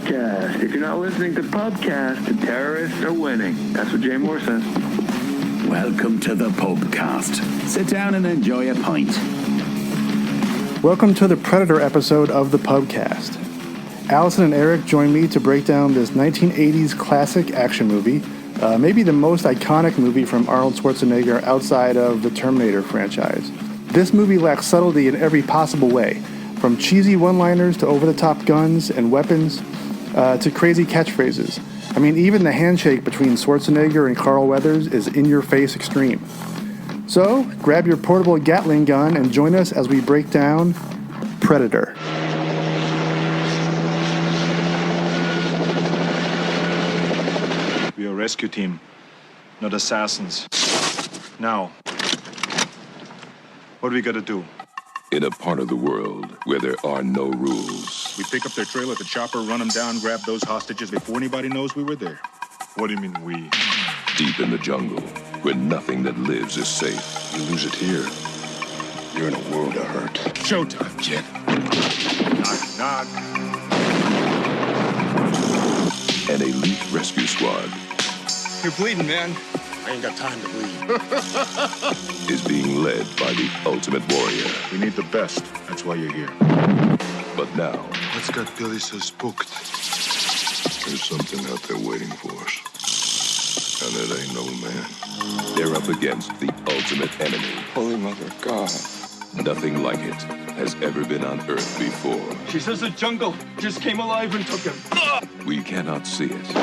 Pubcast. If you're not listening to Pubcast, the terrorists are winning. That's what Jay Moore says. Welcome to the Pubcast. Sit down and enjoy a pint. Welcome to the Predator episode of the Pubcast. Allison and Eric join me to break down this 1980s classic action movie, maybe the most iconic movie from Arnold Schwarzenegger outside of the Terminator franchise. This movie lacks subtlety in every possible way, from cheesy one-liners to over-the-top guns and weapons to crazy catchphrases. I mean, even the handshake between Schwarzenegger and Carl Weathers is in-your-face extreme. So, grab your portable Gatling gun and join us as we break down Predator. We are a rescue team, not assassins. Now, what do we gotta do? In a part of the world where there are no rules. We pick up their trailer at the chopper, run them down, grab those hostages before anybody knows we were there. What do you mean we? Deep in the jungle, where nothing that lives is safe. You lose it here, you're in a world of hurt. Showtime, kid. Knock, knock. An elite rescue squad You're bleeding, man. I ain't got time to bleed. is being led by the ultimate warrior. We need the best. That's why you're here. But now, What's got Billy so spooked? there's something out there waiting for us. And it ain't no man. They're up against the ultimate enemy. Holy Mother of God. Nothing like it has ever been on Earth before. She says the jungle just came alive and took him. We cannot see it.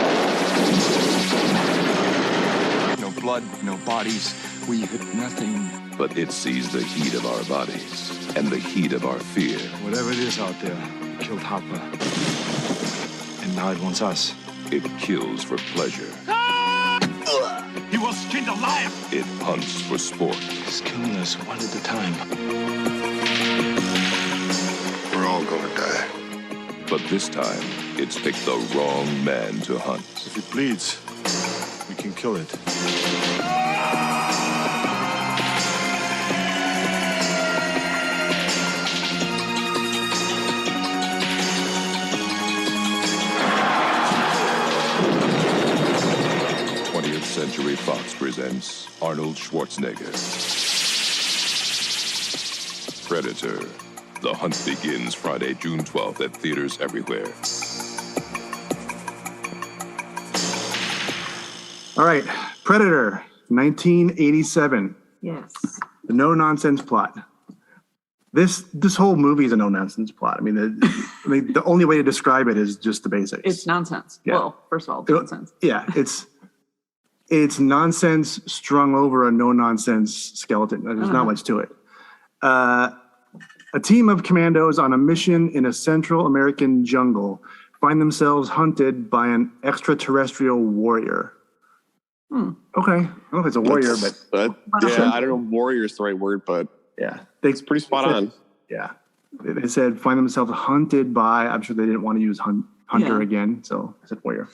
No blood, no bodies. We hit nothing. But it sees the heat of our bodies and the heat of our fear. Whatever it is out there, it killed Hopper. And now it wants us. It kills for pleasure. He was skinned alive. It hunts for sport. It's killing us one at a time. We're all gonna die. But this time, it's picked the wrong man to hunt. If it bleeds, we can kill it. 20th Century Fox presents Arnold Schwarzenegger. Predator. The hunt begins Friday, June 12th at theaters everywhere. All right, Predator, 1987. Yes. The no-nonsense plot. This whole movie is a no-nonsense plot. I mean, the only way to describe it is just the basics. It's nonsense. Yeah. Well, first of all, it's nonsense. Yeah, it's nonsense strung over a no-nonsense skeleton. There's not much to it. A team of commandos on a mission in a Central American jungle find themselves hunted by an extraterrestrial warrior. Okay. I don't know if it's a warrior, but yeah, I don't know if warrior is the right word, but yeah. it's pretty spot on. Yeah. They said find themselves hunted by, I'm sure they didn't want to use hunter again, so I said warrior.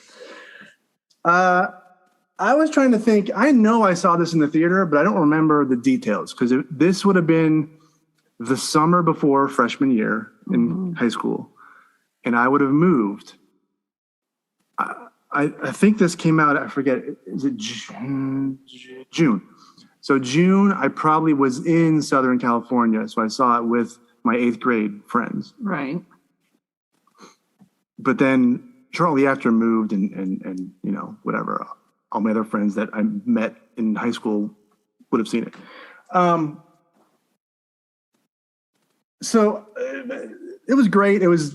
I was trying to think, I know I saw this in the theater, but I don't remember the details because this would have been the summer before freshman year in high school, and I would have moved. I think this came out, I forget, is it June? So June, I probably was in Southern California, so I saw it with my 8th grade friends. Right. But then shortly after moved and you know, whatever, all my other friends that I met in high school would have seen it. So it was great. It was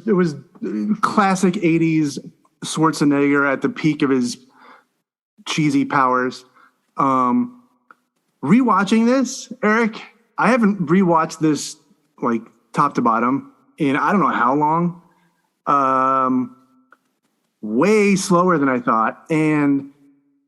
classic 80s Schwarzenegger at the peak of his cheesy powers. Rewatching this, Eric, I haven't rewatched this like top to bottom in I don't know how long. Way slower than I thought. And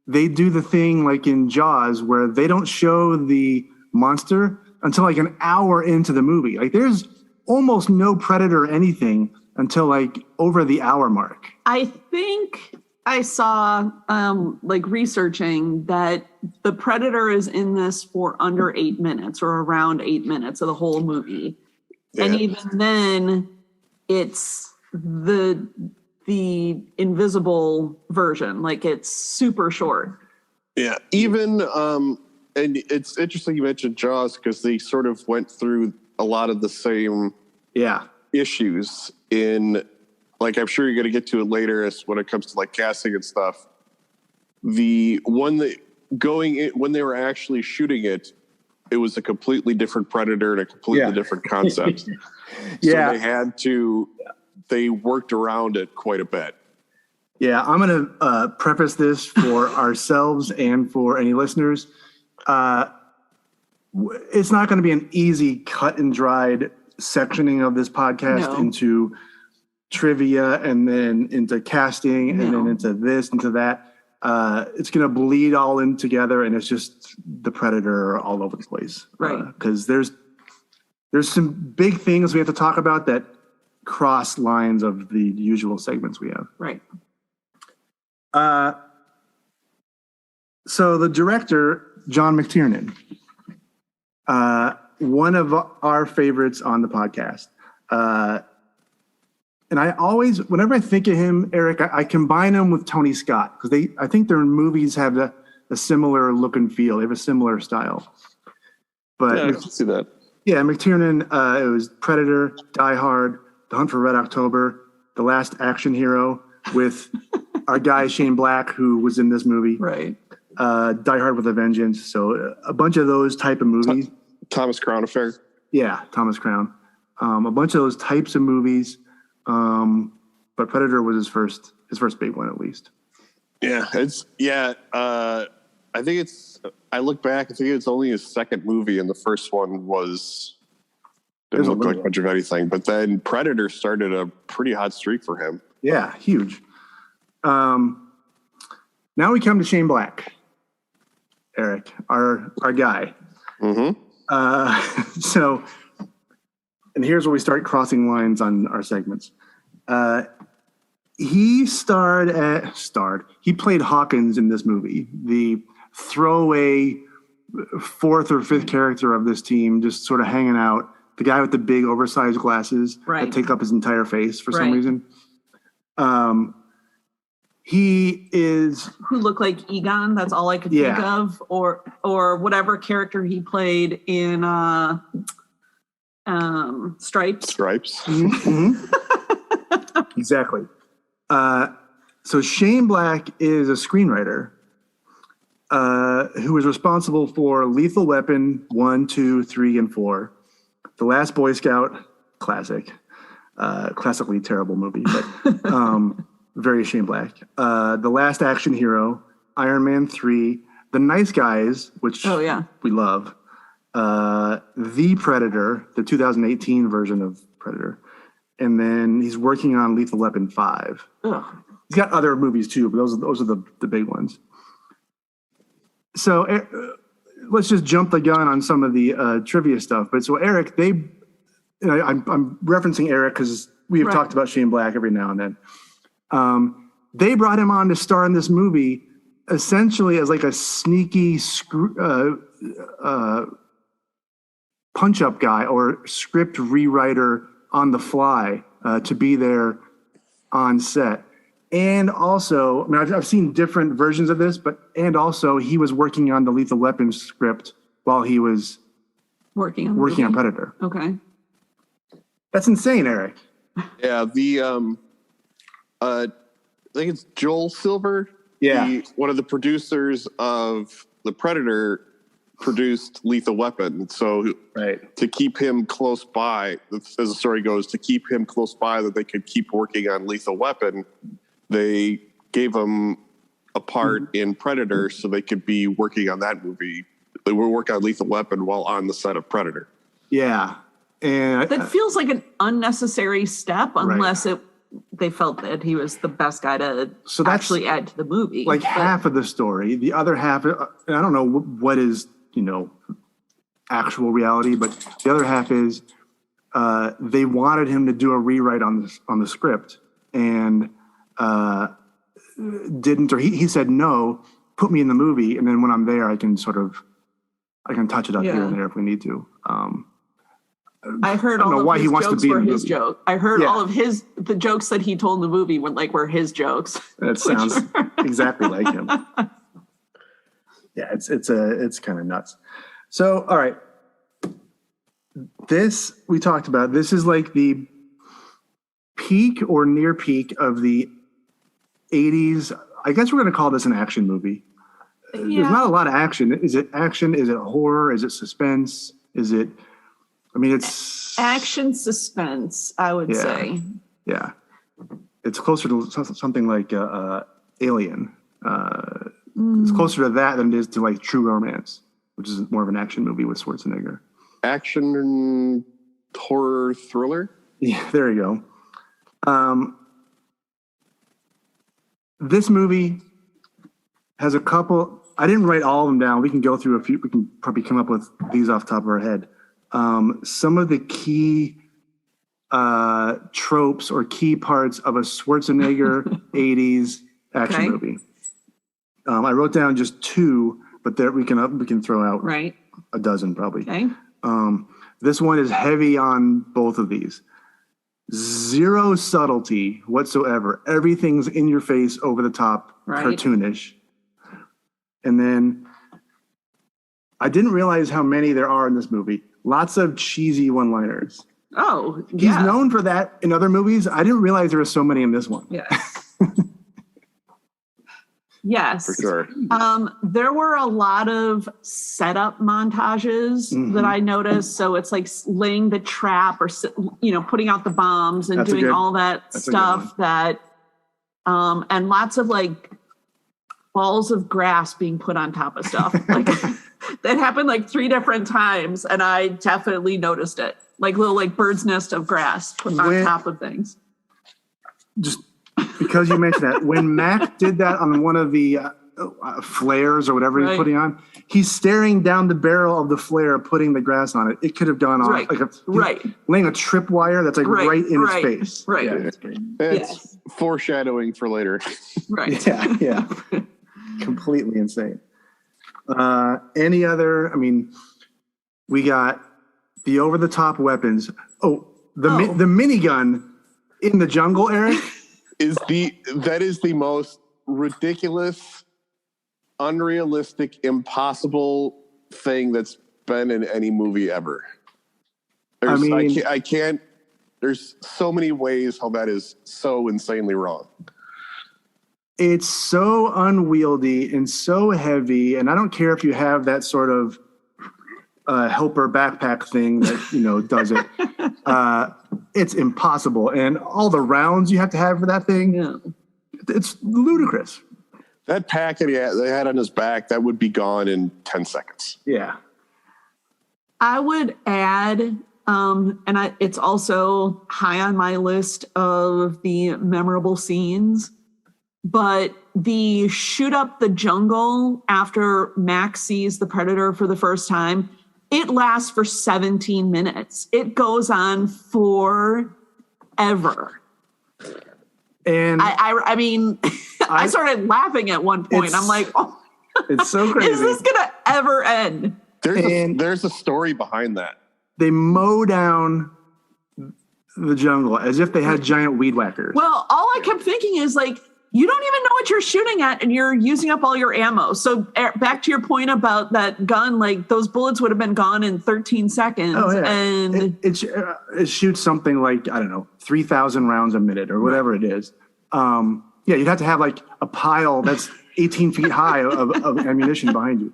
they do the thing like in Jaws where they don't show the monster until like an hour into the movie. Like there's almost no Predator or anything until like over the hour mark. I think I saw like researching that the Predator is in this for under 8 minutes or around 8 minutes of the whole movie. Yeah. And even then it's the the invisible version. Like it's super short. Yeah, even and it's interesting you mentioned Jaws because they sort of went through a lot of the same issues in, like, I'm sure you're going to get to it later as when it comes to like casting and stuff. The one that when they were actually shooting it, it was a completely different Predator and a completely different concept. So they worked around it quite a bit. Yeah, I'm going to preface this for ourselves and for any listeners. It's not going to be an easy cut and dried sectioning of this podcast into trivia and then into casting and then into this, into that. It's going to bleed all in together, and it's just the Predator all over the place. Right. Because there's some big things we have to talk about that cross lines of the usual segments we have. Right. So the director, John McTiernan, one of our favorites on the podcast. And I always, whenever I think of him, Eric, I combine him with Tony Scott because I think their movies have a similar look and feel. They have a similar style. But I can see that. Yeah, McTiernan, it was Predator, Die Hard, The Hunt for Red October, The Last Action Hero with our guy Shane Black, who was in this movie. Right. Die Hard with a Vengeance. So a bunch of those type of movies. Thomas Crown Affair. Yeah, Thomas Crown. A bunch of those types of movies. But Predator was his first big one, at least. Yeah, I think I look back, I think it's only his second movie, and the first one didn't look like much of anything. But then Predator started a pretty hot streak for him. Yeah, huge. Now we come to Shane Black, Eric, our guy. Mm-hmm. So, and here's where we start crossing lines on our segments. He he played Hawkins in this movie, the throwaway fourth or fifth character of this team, just sort of hanging out, the guy with the big oversized glasses that take up his entire face for some reason. He is who looked like Egon. That's all I could think of, or whatever character he played in Stripes. Mm-hmm. Exactly. So Shane Black is a screenwriter who was responsible for Lethal Weapon 1, 2, 3, and 4, The Last Boy Scout, classic, classically terrible movie, but very Shane Black. The Last Action Hero, Iron Man 3, The Nice Guys, which we love, The Predator, the 2018 version of Predator, and then he's working on Lethal Weapon 5. Ugh. He's got other movies too, but those are the big ones. So let's just jump the gun on some of the trivia stuff. But so Eric, I'm referencing Eric because we have talked about Shane Black every now and then. They brought him on to star in this movie essentially as like a sneaky punch-up guy or script rewriter on the fly to be there on set. And also, I mean, I've seen different versions of this, and also he was working on the Lethal Weapon script while he was working on Predator. Okay. That's insane, Eric. Yeah, I think it's Joel Silver. Yeah. One of the producers of The Predator produced Lethal Weapon. So to keep him close by, as the story goes, to keep him close by that they could keep working on Lethal Weapon, they gave him a part in Predator so they could be working on that movie. They were working on Lethal Weapon while on the set of Predator. Yeah. And that feels like an unnecessary step unless they felt that he was the best guy to actually add to the movie. Like half of the story. The other half, and I don't know what is, actual reality, but the other half is they wanted him to do a rewrite on the script and didn't, or he said no, put me in the movie, and then when I'm there I can touch it up here and there if we need to. I heard don't know all why of he his wants to jokes be in were the his movie. joke. I heard Yeah. all of the jokes that he told in the movie were his jokes. That sounds exactly like him. Yeah, it's kind of nuts. So, all right. This we talked about. This is like the peak or near peak of the 80s. I guess we're going to call this an action movie. Yeah. There's not a lot of action. Is it action? Is it horror? Is it suspense? Is it? I mean, it's Action suspense, I would say. Yeah, it's closer to something like Alien. It's closer to that than it is to like True Romance, which is more of an action movie with Schwarzenegger. Action horror thriller. Yeah, there you go. This movie has a couple. I didn't write all of them down. We can go through a few. We can probably come up with these off the top of our head. Some of the key tropes or key parts of a Schwarzenegger 80s action movie. I wrote down just two, but there we can throw out a dozen probably. Okay. This one is heavy on both of these. Zero subtlety whatsoever. Everything's in your face, over the top, cartoonish. And then I didn't realize how many there are in this movie. Lots of cheesy one-liners. Oh, He's known for that in other movies. I didn't realize there were so many in this one. Yes. Yes. For sure. There were a lot of setup montages that I noticed. So it's like laying the trap or, putting out the bombs and doing all that stuff that, and lots of like balls of grass being put on top of stuff. Like that happened like 3 different times. And I definitely noticed it. Like little like bird's nest of grass put on top of things. Just because you mentioned that, when Mac did that on one of the flares or whatever he's putting on, he's staring down the barrel of the flare, putting the grass on it. It could have gone off like laying a tripwire that's like right in his face. Right. Yeah. It's foreshadowing for later. Right. Yeah. Completely insane. Any other? I mean, we got the over-the-top weapons. The minigun in the jungle, Eric. That is the most ridiculous, unrealistic, impossible thing that's been in any movie ever. I can't. There's so many ways how that is so insanely wrong. It's so unwieldy and so heavy, and I don't care if you have that sort of helper backpack thing that does it. It's impossible, and all the rounds you have to have for that thing, it's ludicrous. That packet they had on his back, that would be gone in 10 seconds. Yeah. I would add, it's also high on my list of the memorable scenes, but the shoot up the jungle after Max sees the Predator for the first time, it lasts for 17 minutes. It goes on forever. And I mean, I started laughing at one point. I'm like, oh, it's so crazy. Is this going to ever end? There's a story behind that. They mow down the jungle as if they had giant weed whackers. Well, all I kept thinking is like, you don't even know what you're shooting at and you're using up all your ammo. So back to your point about that gun, like those bullets would have been gone in 13 seconds. Oh, yeah. And it shoots something like, I don't know, 3,000 rounds a minute or whatever it is. You'd have to have like a pile that's 18 feet high of ammunition behind you.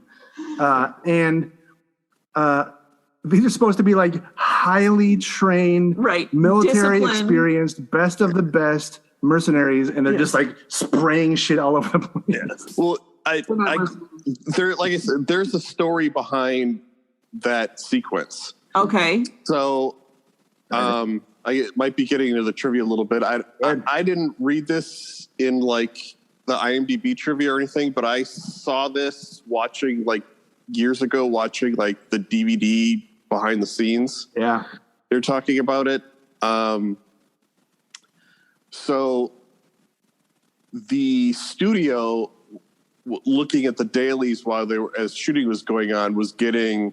These are supposed to be like highly trained, military experienced, best of the best mercenaries, and they're just like spraying shit all over the place. Yes. Well, like I said, there's a story behind that sequence. Okay. So, I might be getting into the trivia a little bit. I didn't read this in like the IMDb trivia or anything, but I saw this years ago watching like the DVD behind the scenes. Yeah. They're talking about it. So the studio, looking at the dailies while as shooting was going on, was getting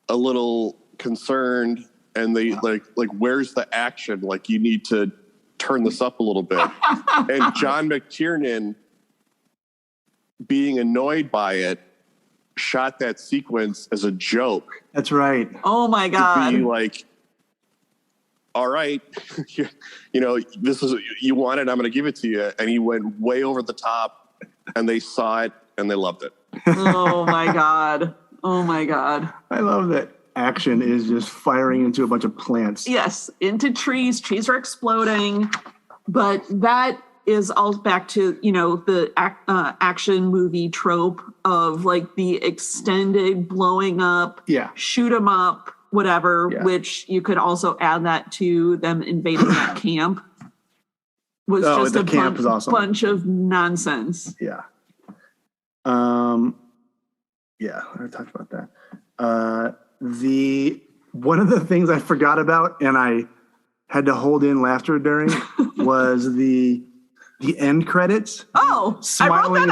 a little concerned, and they like where's the action? Like, you need to turn this up a little bit. And John McTiernan, being annoyed by it, shot that sequence as a joke. That's right. Oh my God. To be like, all right, you know, this is, you want it, I'm going to give it to you. And he went way over the top, and they saw it and they loved it. Oh my God. Oh my God. I love that action is just firing into a bunch of plants. Yes, into trees. Trees are exploding. But that is all back to, you know, the action movie trope of like the extended blowing up, shoot 'em up, whatever, which you could also add that to them invading that camp. Was just a bunch of nonsense. Yeah. Yeah, I talked about that. One of the things I forgot about and I had to hold in laughter during was the end credits. Oh, I wrote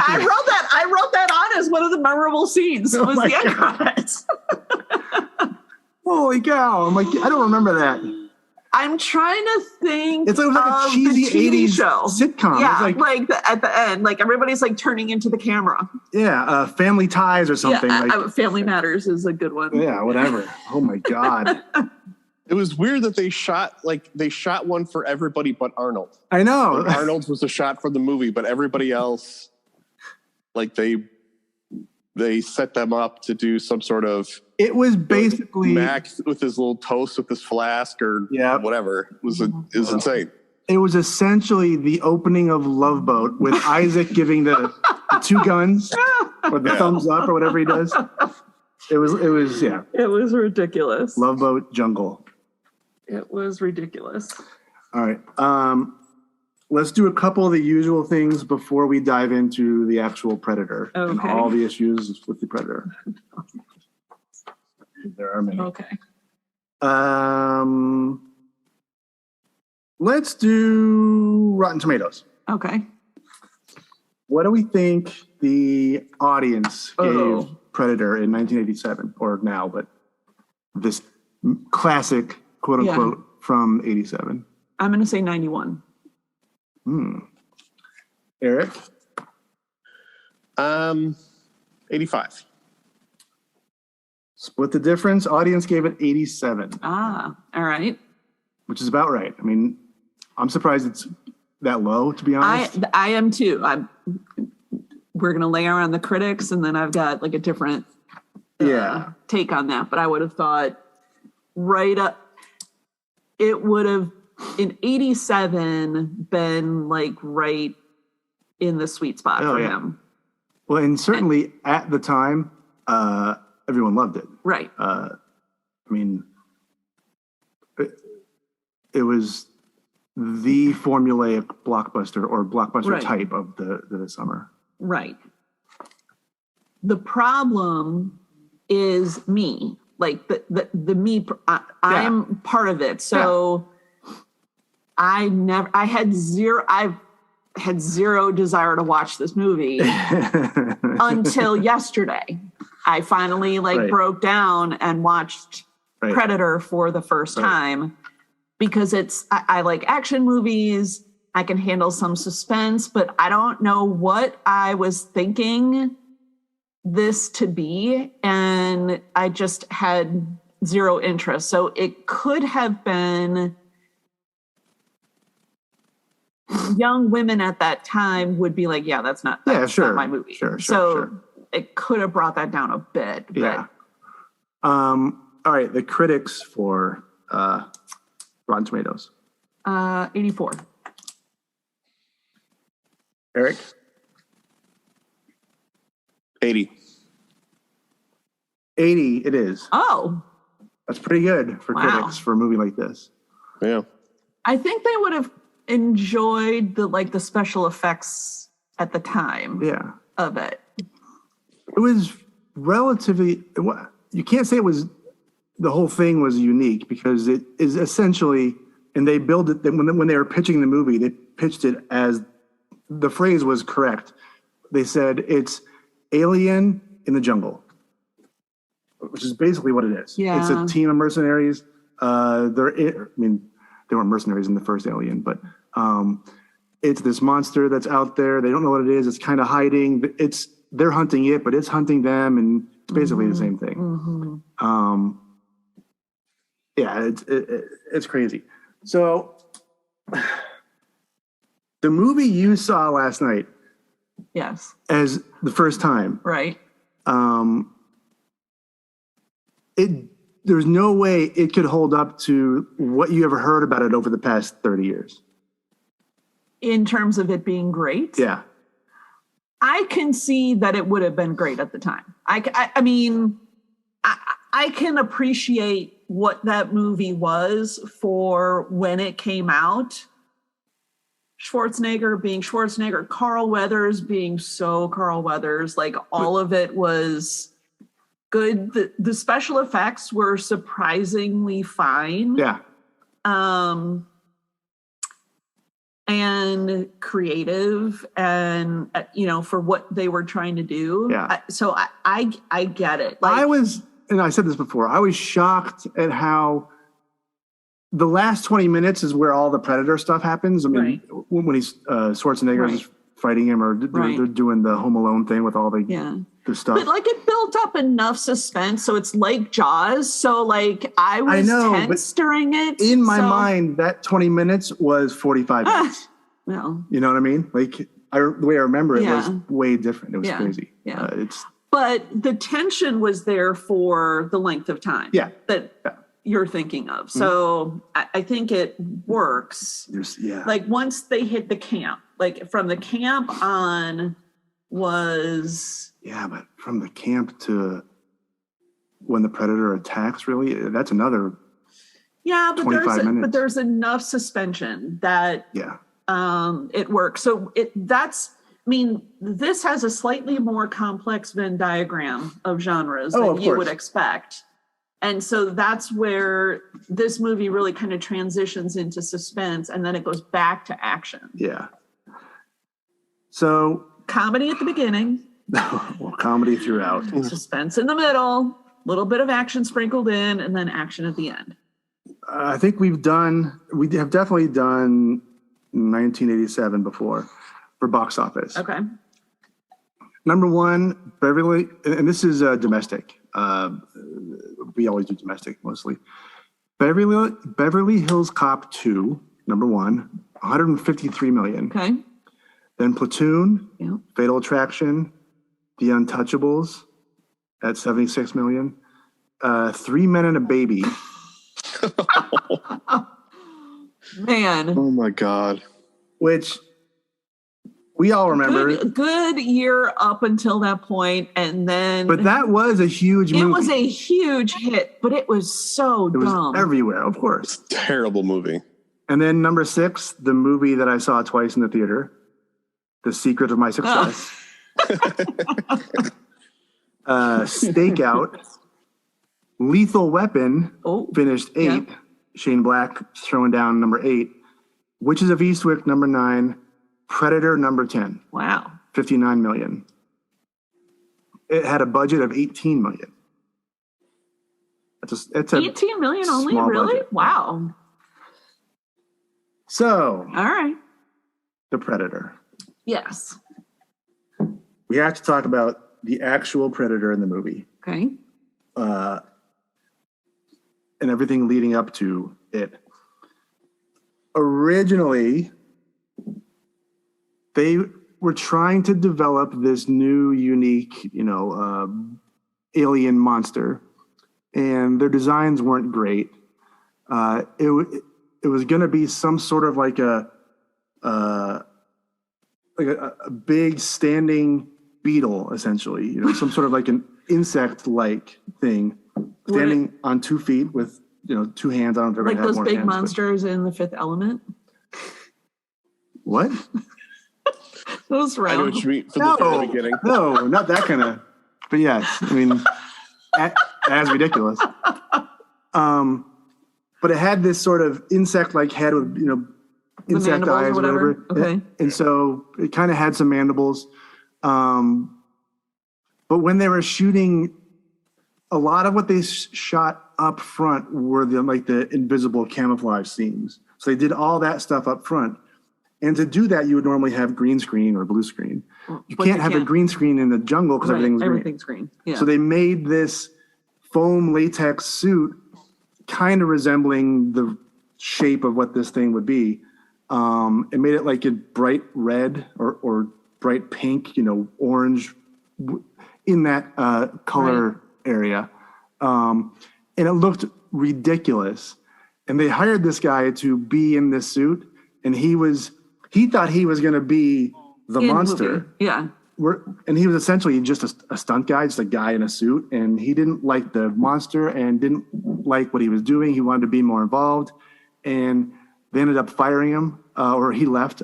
that on as one of the memorable scenes. Was the end credits. Holy cow! I'm like, I don't remember that. I'm trying to think. It's like a cheesy '80s show sitcom. Yeah, like at the end, like everybody's like turning into the camera. Yeah, Family Ties or something. Yeah, Family Matters is a good one. Yeah, whatever. Oh my God. It was weird that they shot one for everybody but Arnold. I know. Like, Arnold's was a shot for the movie, but everybody else, like they set them up to do some sort of. It was basically Max with his little toast with his flask or whatever. It was insane. It was essentially the opening of Love Boat with Isaac giving the two guns or the thumbs up or whatever he does. It was It was ridiculous. Love Boat Jungle. It was ridiculous. All right. Let's do a couple of the usual things before we dive into the actual Predator and all the issues with the Predator. There are many. Okay. Let's do Rotten Tomatoes. Okay. What do we think the audience gave Predator in 1987, or now, but this classic, quote unquote, from 87? I'm going to say 91. Eric? 85. Split the difference. Audience gave it 87. Ah, all right. Which is about right. I mean, I'm surprised it's that low, to be honest. I am too. We're going to lay on the critics, and then I've got like a different take on that. But I would have thought right up, it would have in 87 been like right in the sweet spot for him. Well, and certainly at the time, everyone loved it. Right. I mean, it was the formulaic blockbuster or blockbuster type of the summer. Right. The problem is me. Like the me, I'm part of it. So I've had zero desire to watch this movie until yesterday. I finally broke down and watched Predator for the first time because I like action movies. I can handle some suspense, but I don't know what I was thinking this to be. And I just had zero interest. So it could have been young women at that time would be like, that's not my movie. Sure. It could have brought that down a bit. But. Yeah. All right. The critics for Rotten Tomatoes. 84. Eric? 80. 80 it is. Oh. That's pretty good for critics for a movie like this. Yeah. I think they would have enjoyed the special effects at the time of it. It was relatively, you can't say it was, the whole thing was unique because it is essentially, and they built it, when they were pitching the movie, they pitched it as, the phrase was correct. They said it's Alien in the jungle. which is basically what it is. Yeah. It's a team of mercenaries. They weren't mercenaries in the first Alien, but it's this monster that's out there. They don't know what it is. It's kind of hiding. They're hunting it, but it's hunting them, and it's basically the same thing. It's crazy. So the movie you saw last night, yes, as the first time, right? There's no way it could hold up to what you ever heard about it over the past 30 years. In terms of it being great? Yeah. I can see that it would have been great at the time. I mean, I can appreciate what that movie was for when it came out. Schwarzenegger being Schwarzenegger, Carl Weathers being so Carl Weathers, like all of it was good. The special effects were surprisingly fine. Yeah. And creative, and for what they were trying to do. Yeah. So I get it. Like, and I said this before, I was shocked at how the last 20 minutes is where all the Predator stuff happens. I mean, when he's Schwarzenegger's fighting him, or they're doing the Home Alone thing with all the stuff. But like it built up enough suspense, so it's like Jaws. So like I was tense during it. In my mind, that 20 minutes was 45 minutes. Well, you know what I mean? Like the way I remember it was way different. It was crazy. Yeah. But the tension was there for the length of time. Yeah. That you're thinking of. So I think it works. Like once they hit the camp, like from the camp on was. Yeah, but from the camp to when the Predator attacks, really, that's another. Yeah, but there's enough suspension that it works. So this has a slightly more complex Venn diagram of genres than you would expect. And so that's where this movie really kind of transitions into suspense, and then it goes back to action. Yeah. So comedy at the beginning. Well, comedy throughout. Suspense in the middle, little bit of action sprinkled in, and then action at the end. I think we have definitely done 1987 before for box office. Okay. Number one, Beverly, and this is domestic. We always do domestic mostly. Beverly Hills Cop 2, number one, 153 million. Okay. Then Platoon, Fatal Attraction, The Untouchables at 76 million. 3 Men and a Baby. Man. Oh my God. Which we all remember. Good year up until that point, and then. But that was a huge movie. It was a huge hit, but it was so dumb. It was everywhere, of course. Terrible movie. And then number 6, the movie that I saw twice in the theater, The Secret of My Success. Stakeout. Lethal Weapon finished 8. Yeah. Shane Black throwing down number 8. Witches of Eastwick, number 9. Predator, number 10. Wow. 59 million. It had a budget of 18 million. It's 18 million only? Really? Budget. Wow. So. All right. The Predator. Yes. We have to talk about the actual Predator in the movie. Okay. And everything leading up to it. Originally, they were trying to develop this new, unique, alien monster, and their designs weren't great. It was going to be some sort of like a big standing beetle, essentially. Some sort of like an insect-like thing, standing on 2 feet with 2 hands. I don't know if like have those more big hands, monsters in The Fifth Element. What? Those round. I know what you mean from the beginning. No, not that kind of. But yes, I mean, as ridiculous. But it had this sort of insect-like head with insect eyes, or whatever. Okay. And so it kind of had some mandibles. But when they were shooting a lot of what they shot up front were the invisible camouflage scenes. So they did all that stuff up front. And to do that, you would normally have green screen or blue screen. You can't have a green screen in the jungle because everything's green. Yeah. So they made this foam latex suit kind of resembling the shape of what this thing would be. It made it like a bright red or bright pink, orange in that color area. And it looked ridiculous. And they hired this guy to be in this suit, and he thought he was going to be the monster. Yeah. And he was essentially just a stunt guy, just a guy in a suit. And he didn't like the monster and didn't like what he was doing. He wanted to be more involved. And they ended up firing him, or he left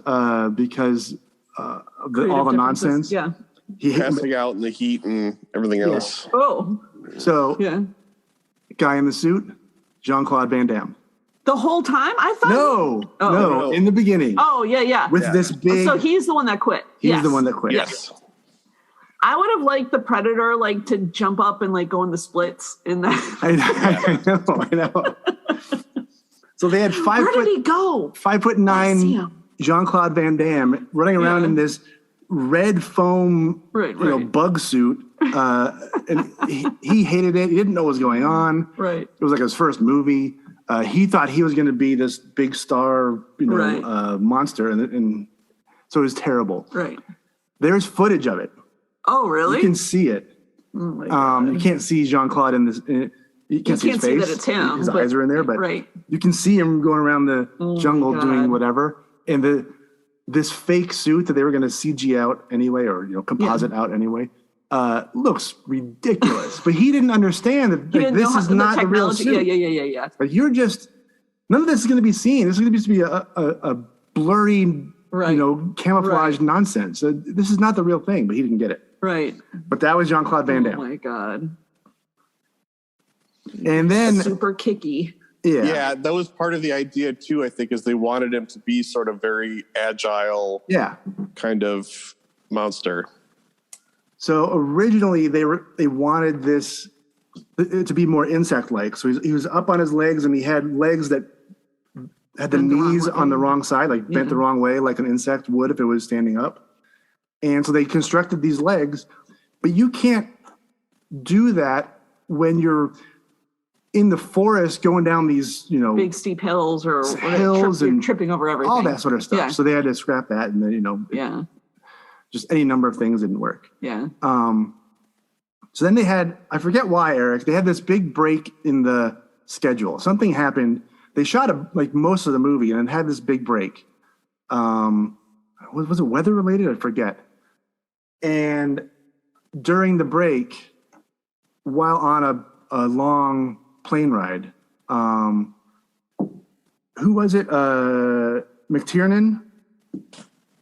because of all the nonsense. Yeah. He passing out in the heat and everything else. Yeah. Oh. So, guy in the suit, Jean-Claude Van Damme. The whole time? I thought. No, in the beginning. Oh, yeah. With this big. So he's the one that quit. He's the one that quit. Yes. I would have liked the Predator to jump up and go in the splits in that. I know. So they had Where did he go? 5'9" Jean-Claude Van Damme running around in this red foam, bug suit. And he hated it. He didn't know what was going on. Right. It was like his first movie. He thought he was going to be this big star, monster, and so it was terrible. Right. There's footage of it. Oh, really? You can see it. Oh my God. You can't see Jean-Claude in this. You can't see his face. See that it's him. His eyes are in there, but you can see him going around the jungle doing whatever. And this fake suit that they were going to CG out anyway, or composite out anyway, looks ridiculous. But he didn't understand that this is not the real suit. Yeah. But none of this is going to be seen. This is going to be a blurry, camouflage nonsense. This is not the real thing. But he didn't get it. Right. But that was Jean-Claude Van Damme. Oh my God. And then super kicky. Yeah, that was part of the idea too, I think, is they wanted him to be sort of very agile, kind of monster. So originally they wanted this to be more insect-like. So he was up on his legs, and he had legs that had the knees on the wrong side, bent the wrong way, like an insect would if it was standing up. And so they constructed these legs, but you can't do that when you're in the forest going down these, big steep hills or hills and tripping over everything, all that sort of stuff. Yeah. So they had to scrap that, and then just any number of things didn't work. Yeah. So then they had, I forget why, Eric, they had this big break in the schedule. Something happened. They shot most of the movie and it had this big break. Was it weather related? I forget. And during the break, while on a long plane ride, who was it? McTiernan?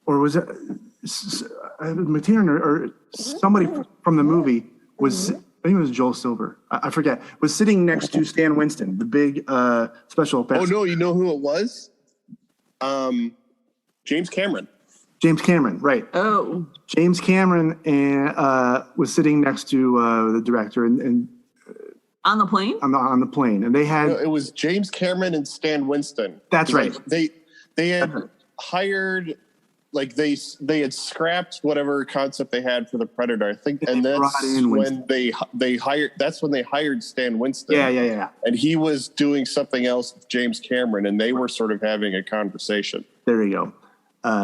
Or was it McTiernan or somebody from the movie was, I think it was Joel Silver. I forget. Was sitting next to Stan Winston, the big special effects. Oh, no, you know who it was? James Cameron. James Cameron, right. Oh. James Cameron was sitting next to the director and on the plane? On the plane. And they had... No, it was James Cameron and Stan Winston. That's right. They had hired... they had scrapped whatever concept they had for the Predator, I think, and that's when they hired. That's when they hired Stan Winston. Yeah. And he was doing something else with James Cameron, and they were sort of having a conversation. There you go.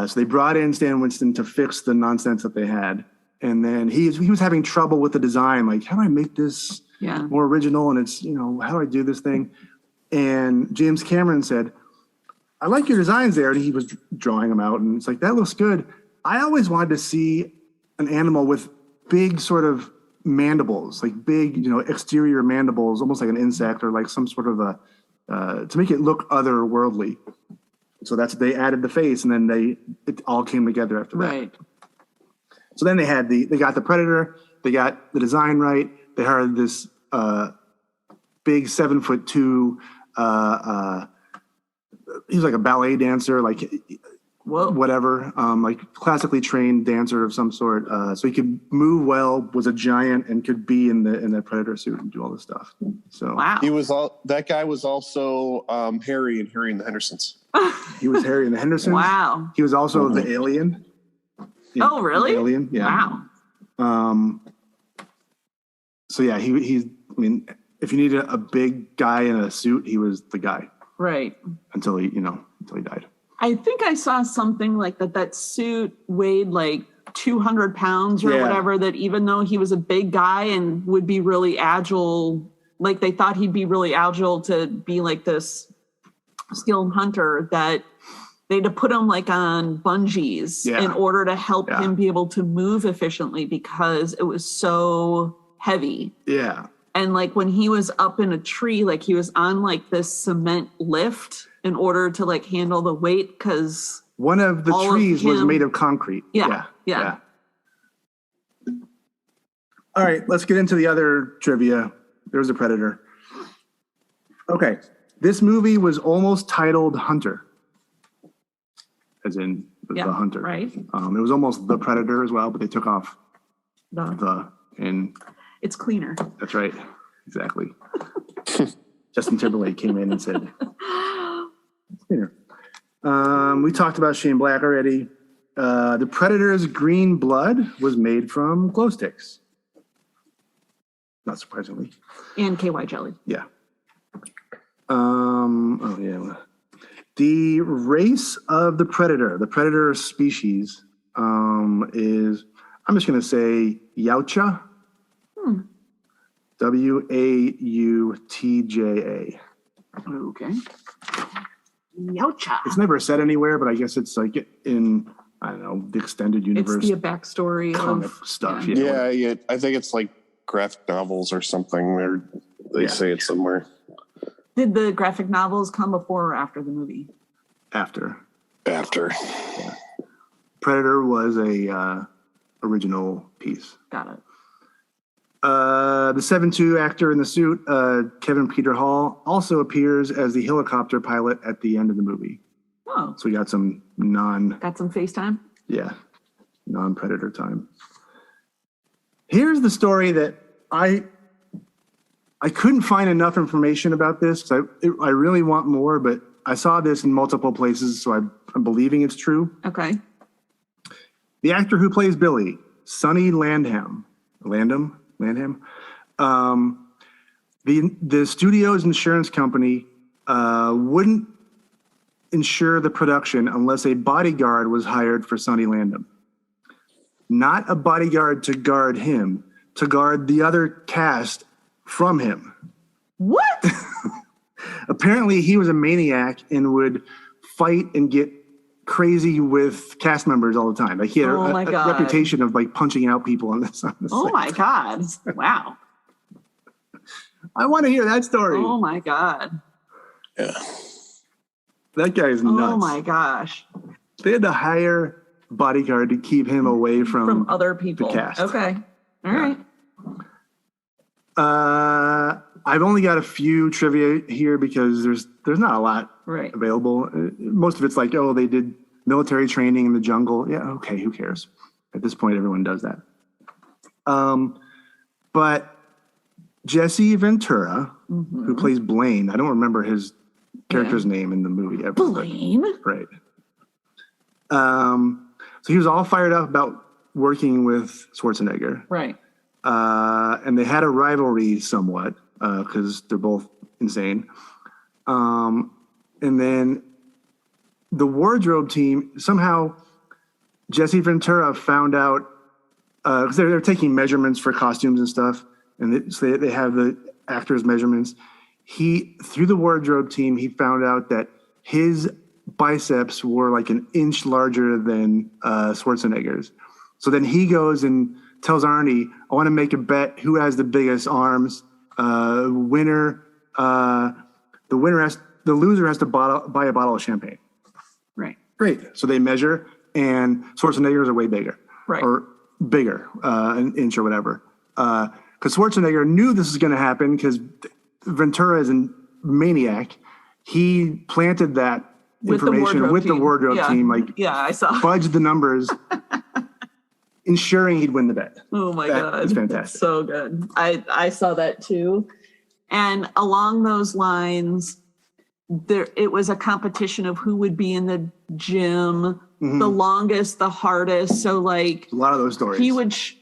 So they brought in Stan Winston to fix the nonsense that they had, and then he was having trouble with the design. Like, how do I make this more original? And it's how do I do this thing? And James Cameron said, I like your designs there. And he was drawing them out. And it's like, that looks good. I always wanted to see an animal with big sort of mandibles, like big, exterior mandibles, almost like an insect or like some sort of to make it look otherworldly. So they added the face, and then it all came together after that. Right. So then they got the Predator, they got the design right. They hired this big 7'2", he was like a ballet dancer. Like whatever, like classically trained dancer of some sort. So he could move well, was a giant, and could be in the Predator suit and do all this stuff. So wow. That guy was also Harry and the Hendersons. He was Harry and the Hendersons. Wow. He was also the alien. Oh, really? The alien, yeah. Wow. So yeah, he's. I mean, if you needed a big guy in a suit, he was the guy. Right. Until he died. I think I saw something like that suit weighed like 200 pounds or whatever, that even though he was a big guy and would be really agile, like they thought he'd be really agile to be like this skilled hunter, that they had to put him like on bungees in order to help him be able to move efficiently because it was so heavy. Yeah. And like when he was up in a tree, like he was on like this cement lift in order to like handle the weight, because one of the trees was made of concrete. Yeah. All right, let's get into the other trivia. There's a Predator. Okay, this movie was almost titled Hunter, as in the Hunter. Right. It was almost The Predator as well, but they took off the and it's cleaner. That's right. Exactly. Justin Timberlake came in and said, it's cleaner. We talked about Shane Black already. The Predator's green blood was made from glow sticks. Not surprisingly. And KY jelly. Yeah. The race of the Predator species, is, I'm just going to say Yautja. Wautja. Okay. Yautja. It's never said anywhere, but I guess it's like in, I don't know, the extended universe. It's the backstory comic stuff. Yeah, I think it's like graphic novels or something where they say it somewhere. Did the graphic novels come before or after the movie? After. Yeah. Predator was a original piece. Got it. The 7'2" actor in the suit, Kevin Peter Hall, also appears as the helicopter pilot at the end of the movie. Oh. So we got some FaceTime? Yeah, non-Predator time. Here's the story that I couldn't find enough information about this because I really want more, but I saw this in multiple places, so I'm believing it's true. Okay. The actor who plays Billy, Sonny Landham. The studio's insurance company wouldn't insure the production unless a bodyguard was hired for Sonny Landham. Not a bodyguard to guard him, to guard the other cast from him. What? Apparently, he was a maniac and would fight and get crazy with cast members all the time. Like he had a reputation of like punching out people on this. Oh my God. Wow. I want to hear that story. Oh my God. Yeah. That guy is nuts. Oh my gosh. They had to hire a bodyguard to keep him away from other people. The cast. Okay. All right. I've only got a few trivia here because there's not a lot available. Most of it's like, oh, they did military training in the jungle. Yeah, okay, who cares? At this point, everyone does that. But Jesse Ventura, who plays Blaine, I don't remember his character's name in the movie ever. Blaine? Right. So he was all fired up about working with Schwarzenegger. Right. And they had a rivalry somewhat because they're both insane. And then the wardrobe team, somehow Jesse Ventura found out, because they're taking measurements for costumes and stuff, and so they have the actors' measurements. Through the wardrobe team, he found out that his biceps were like an inch larger than Schwarzenegger's. So then he goes and tells Arnie, I want to make a bet who has the biggest arms. The loser has to buy a bottle of champagne. Right. Great. So they measure, and Schwarzenegger's are way bigger. Right. Or bigger, an inch or whatever. Because Schwarzenegger knew this was going to happen because Ventura is a maniac. He planted that information with the wardrobe team. Like, I saw. Fudge the numbers, ensuring he'd win the bet. Oh my God. It's fantastic. So good. I saw that too. And along those lines, it was a competition of who would be in the gym the longest, the hardest. So like a lot of those stories.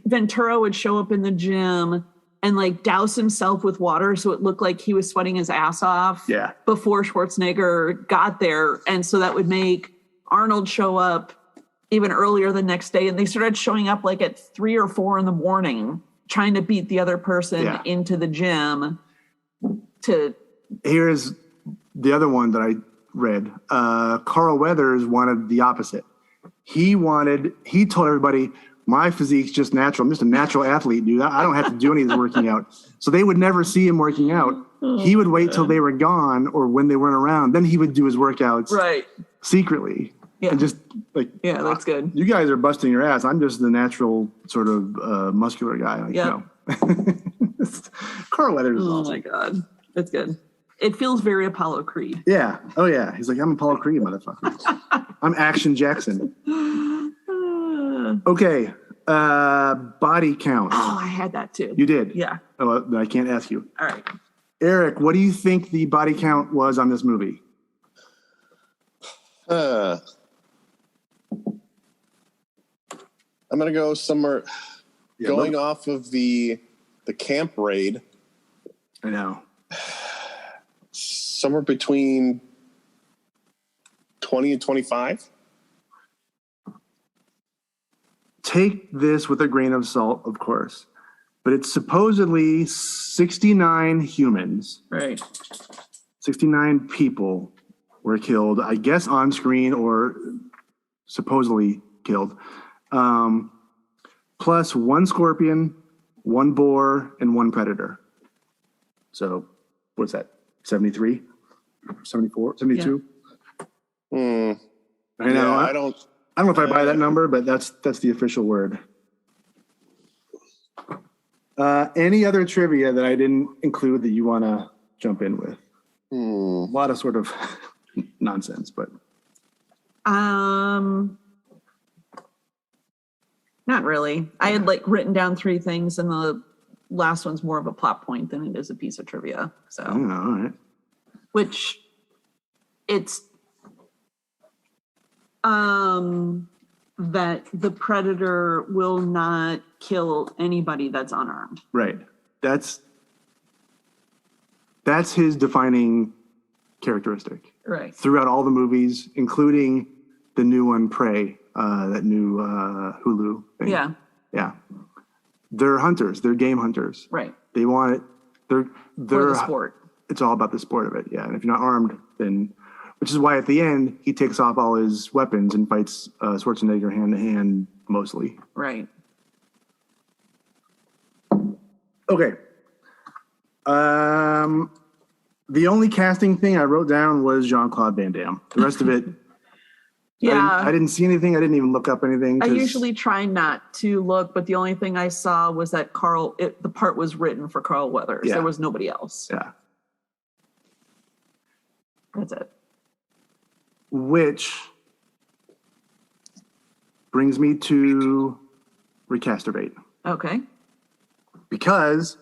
Ventura would show up in the gym and like douse himself with water so it looked like he was sweating his ass off before Schwarzenegger got there. And so that would make Arnold show up even earlier the next day. And they started showing up like at 3 or 4 in the morning, trying to beat the other person into the gym. Here's the other one that I read. Carl Weathers wanted the opposite. He told everybody, my physique's just natural. I'm just a natural athlete, dude. I don't have to do any of this working out. So they would never see him working out. He would wait till they were gone or when they weren't around. Then he would do his workouts secretly. Yeah. And just like, that's good. You guys are busting your ass. I'm just the natural sort of muscular guy. Like, no. Carl Weathers is awesome. My God. That's good. It feels very Apollo Creed. Yeah. Oh, yeah. He's like, I'm Apollo Creed, motherfucker. I'm Action Jackson. Okay. Body count. Oh, I had that too. You did? Yeah. Oh, I can't ask you. All right. Eric, what do you think the body count was on this movie? I'm going to go somewhere going off of the camp raid. I know. Somewhere between 20 and 25. Take this with a grain of salt, of course, but it's supposedly 69 humans. Right. 69 people were killed, I guess on screen or supposedly killed. Plus 1 scorpion, 1 boar, and 1 predator. So what's that? 73? 74? 72? I know. I don't know if I buy that number, but that's the official word. Any other trivia that I didn't include that you want to jump in with? A lot of sort of nonsense, but. Not really. I had like written down 3 things, and the last one's more of a plot point than it is a piece of trivia. So, all right. Which it's that the predator will not kill anybody that's unarmed. Right. That's his defining characteristic. Right. Throughout all the movies, including the new one, Prey, that new Hulu thing. Yeah. Yeah. They're hunters. They're game hunters. Right. They want it. They're for the sport. It's all about the sport of it. Yeah. And if you're not armed, then, which is why at the end he takes off all his weapons and fights Schwarzenegger hand to hand mostly. Right. Okay. The only casting thing I wrote down was Jean-Claude Van Damme. The rest of it, I didn't see anything. I didn't even look up anything. I usually try not to look, but the only thing I saw was that the part was written for Carl Weathers. Yeah. There was nobody else. Yeah. That's it. Which brings me to recasturbate. Okay. Because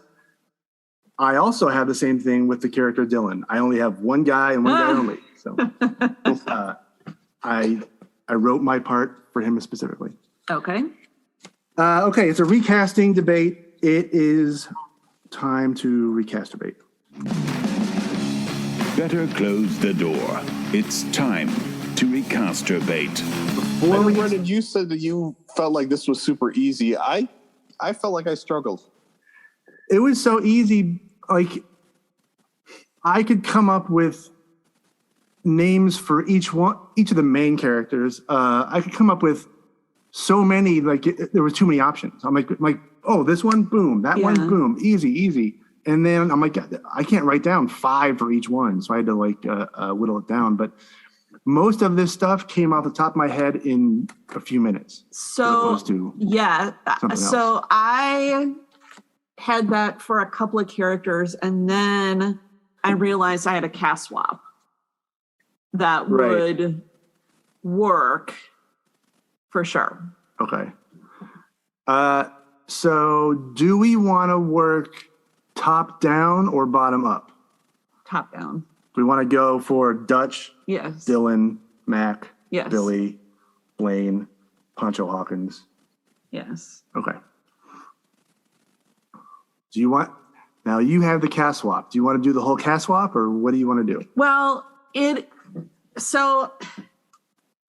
I also have the same thing with the character Dylan. I only have one guy and one guy only. So I wrote my part for him specifically. Okay. Okay, it's a recasting debate. It is time to recasturbate. Better close the door. It's time to recasturbate. Brendan, you said that you felt like this was super easy. I felt like I struggled. It was so easy. Like, I could come up with names for each of the main characters. I could come up with so many, there was too many options. I'm like, oh, this one, boom. That one, boom. Easy. And then I'm like, I can't write down 5 for each one. So I had to whittle it down. But most of this stuff came off the top of my head in a few minutes. So, I had that for a couple of characters, and then I realized I had a cast swap. that would work for sure. Okay. So do we want to work top down or bottom up? Top down. We want to go for Dutch, Yes. Dylan, Mac, Yes. Billy, Blaine, Poncho Hawkins. Yes. Okay. Do you want, now you have the cast swap. Do you want to do the whole cast swap or what do you want to do? Well, so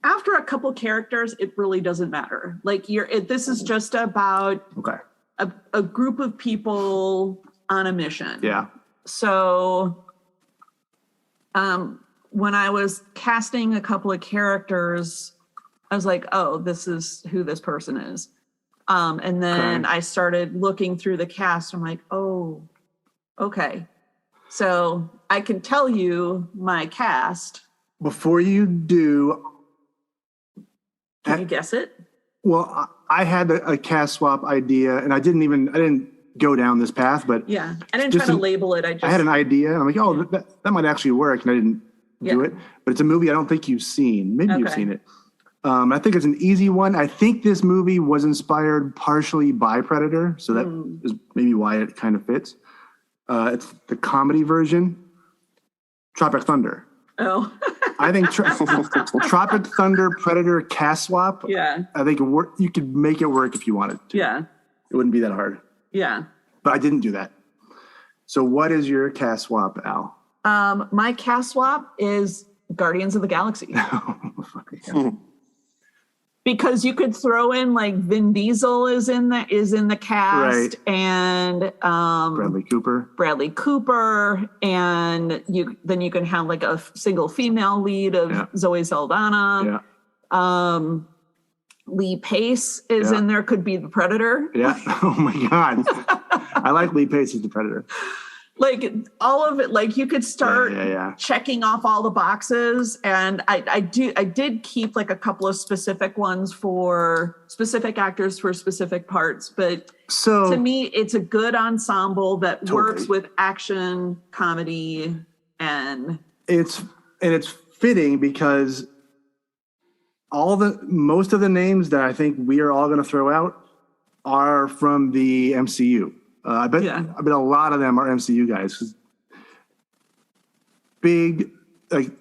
after a couple characters, it really doesn't matter. Like this is just about a group of people on a mission. Yeah. So when I was casting a couple of characters, I was like, oh, this is who this person is. And then I started looking through the cast. I'm like, oh, okay. So I can tell you my cast. Before you do. Can you guess it? Well, I had a cast swap idea and I didn't go down this path, but yeah, I didn't try to label it. I had an idea and I'm like, oh, that might actually work. And I didn't do it, but it's a movie I don't think you've seen. Maybe you've seen it. I think it's an easy one. I think this movie was inspired partially by Predator. So that is maybe why it kind of fits. It's the comedy version, Tropic Thunder. Oh. I think Tropic Thunder Predator cast swap. Yeah. I think you could make it work if you wanted to. Yeah. It wouldn't be that hard. Yeah. But I didn't do that. So what is your cast swap, Al? My cast swap is Guardians of the Galaxy. Because you could throw in like Vin Diesel is in the cast, and Bradley Cooper, and you can have like a single female lead of Zoe Saldana. Yeah. Lee Pace is in there, could be the Predator. Yeah. Oh my God. I like Lee Pace as the Predator. Like all of it, like you could start checking off all the boxes. And I did keep like a couple of specific ones for specific actors for specific parts. But to me, it's a good ensemble that works with action, comedy, and it's fitting because most of the names that I think we are all going to throw out are from the MCU. I bet a lot of them are MCU guys. Big, like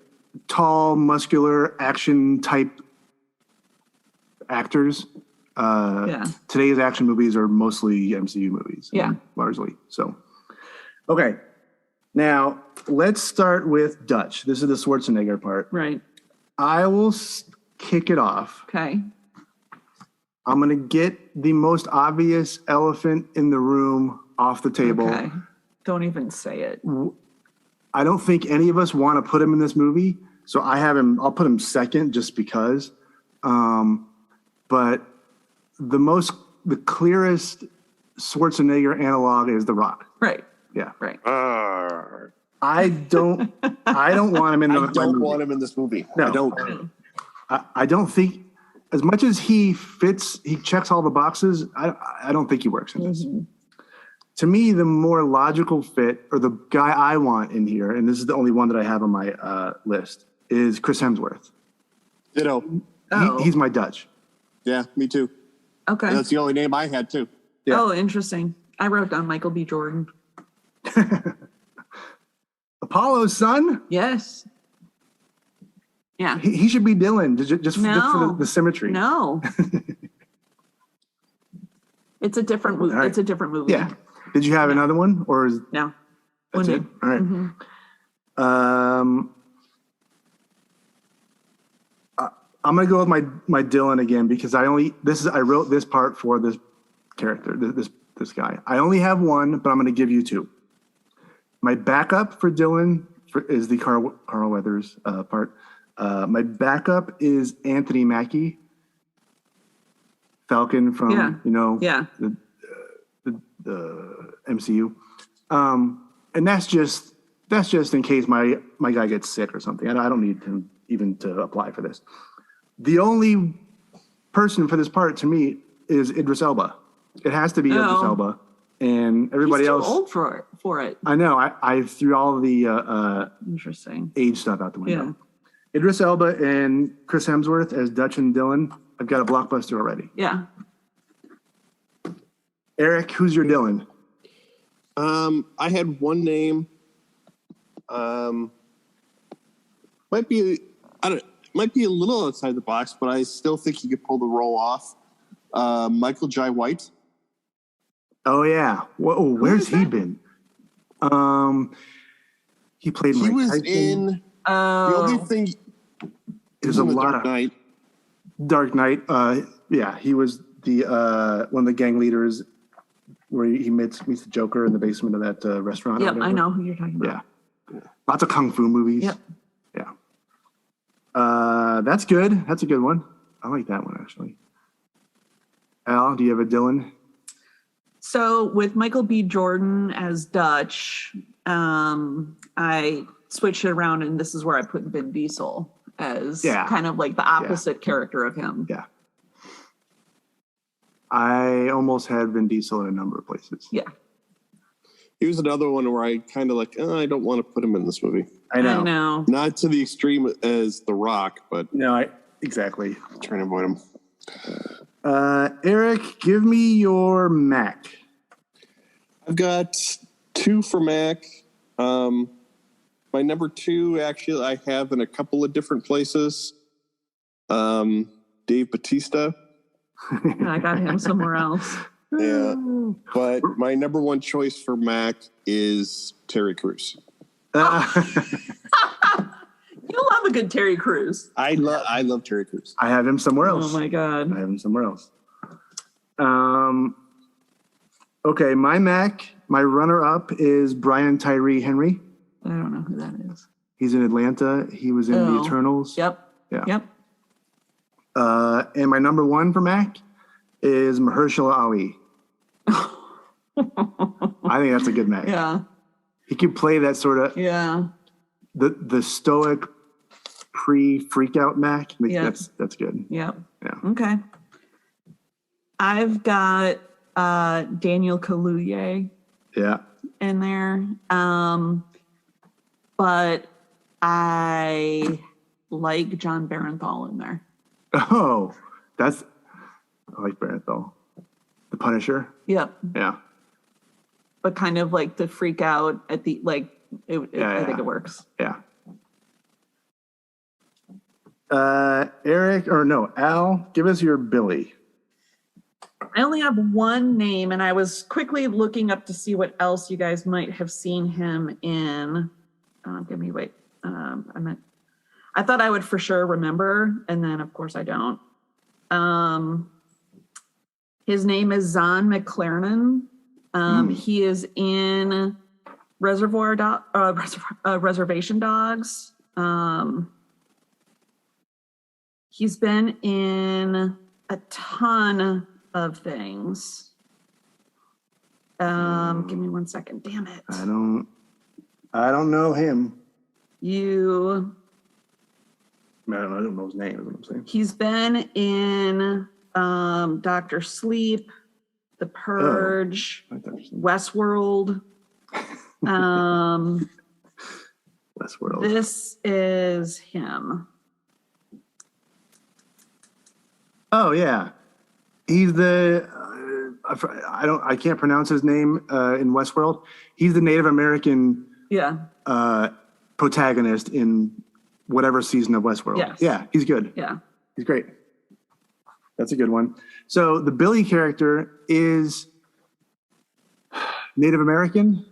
tall, muscular, action type actors. Today's action movies are mostly MCU movies. Largely. So, okay. Now, let's start with Dutch. This is the Schwarzenegger part. Right. I will kick it off. Okay. I'm going to get the most obvious elephant in the room off the table. Okay. Don't even say it. I don't think any of us want to put him in this movie. So I'll put him second just because. But the clearest Schwarzenegger analog is The Rock. Right. Yeah. Right. I don't want him in the movie. I don't want him in this movie. No. I don't. I don't think, as much as he checks all the boxes, I don't think he works in this. To me, the more logical fit, or the guy I want in here, and this is the only one that I have on my list, is Chris Hemsworth. Ditto. He's my Dutch. Yeah, me too. Okay. And that's the only name I had too. Yeah. Oh, interesting. I wrote down Michael B. Jordan. Apollo's son? Yes. Yeah. He should be Dylan, just for the symmetry. No. It's a different movie. Right. It's a different movie. Yeah. Did you have another one? Or no. That's it? All right. Mm-hmm. I'm gonna go with my Dylan again because I wrote this part for this character, this guy. I only have one, but I'm gonna give you two. My backup for Dylan is the Carl Weathers part. My backup is Anthony Mackie, Falcon from the MCU, and that's just in case my guy gets sick or something. I don't need him even to apply for this. The only person for this part to me is Idris Elba. It has to be Idris Elba, and everybody else. He's too old for it. I know. I threw all the interesting age stuff out the window. Idris Elba and Chris Hemsworth as Dutch and Dylan. I've got a blockbuster already. Yeah. Eric, who's your Dylan? I had one name. Might be a little outside the box, but I still think he could pull the role off. Michael Jai White. Oh yeah. Whoa, where's he been? He played. He was in. The only thing. There's a lot Dark Knight. Dark Knight. Yeah, he was the one of the gang leaders where he meets the Joker in the basement of that restaurant. Yep, I know who you're talking about. Yeah. Lots of kung fu movies. Yep. Yeah. That's good. That's a good one. I like that one actually. Al, do you have a Dylan? So with Michael B. Jordan as Dutch, I switched it around, and this is where I put Vin Diesel as kind of like the opposite character of him. Yeah. I almost had Vin Diesel in a number of places. Yeah. He was another one where I kind of like, I don't want to put him in this movie. I know. Not to the extreme as The Rock, but exactly. I'm trying to avoid him. Eric, give me your Mac. I've got 2 for Mac. My number 2, actually, I have in a couple of different places. Dave Bautista. I got him somewhere else. Yeah, but my number 1 choice for Mac is Terry Crews. You love a good Terry Crews. I love Terry Crews. I have him somewhere else. Oh my God. I have him somewhere else. Okay, my Mac, my runner-up is Brian Tyree Henry. I don't know who that is. He's in Atlanta. He was in The Eternals. Yep. Yeah. Yep. And my number 1 for Mac is Mahershala Ali. I think that's a good Mac. Yeah. He could play that sort of the stoic pre-freak out Mac. That's good. Yep. Yeah. Okay. I've got Daniel Kaluuya in there. But I like John Barenthal in there. Oh, I like Barenthal. The Punisher. Yep. Yeah. But kind of like the freak out at the I think it works. Yeah. Al, give us your Billy. I only have one name, and I was quickly looking up to see what else you guys might have seen him in. I thought I would for sure remember, and then of course I don't. His name is Zahn McClarnon. He is in Reservation Dogs. He's been in a ton of things. Give me 1 second. Damn it. I don't know him. I don't know his name, is what I'm saying. He's been in Dr. Sleep, The Purge, Westworld. Westworld. This is him. Oh yeah, he's the I can't pronounce his name in Westworld. He's the Native American protagonist in whatever season of Westworld. Yes. Yeah, he's good. Yeah, he's great. That's a good one. So the Billy character is Native American,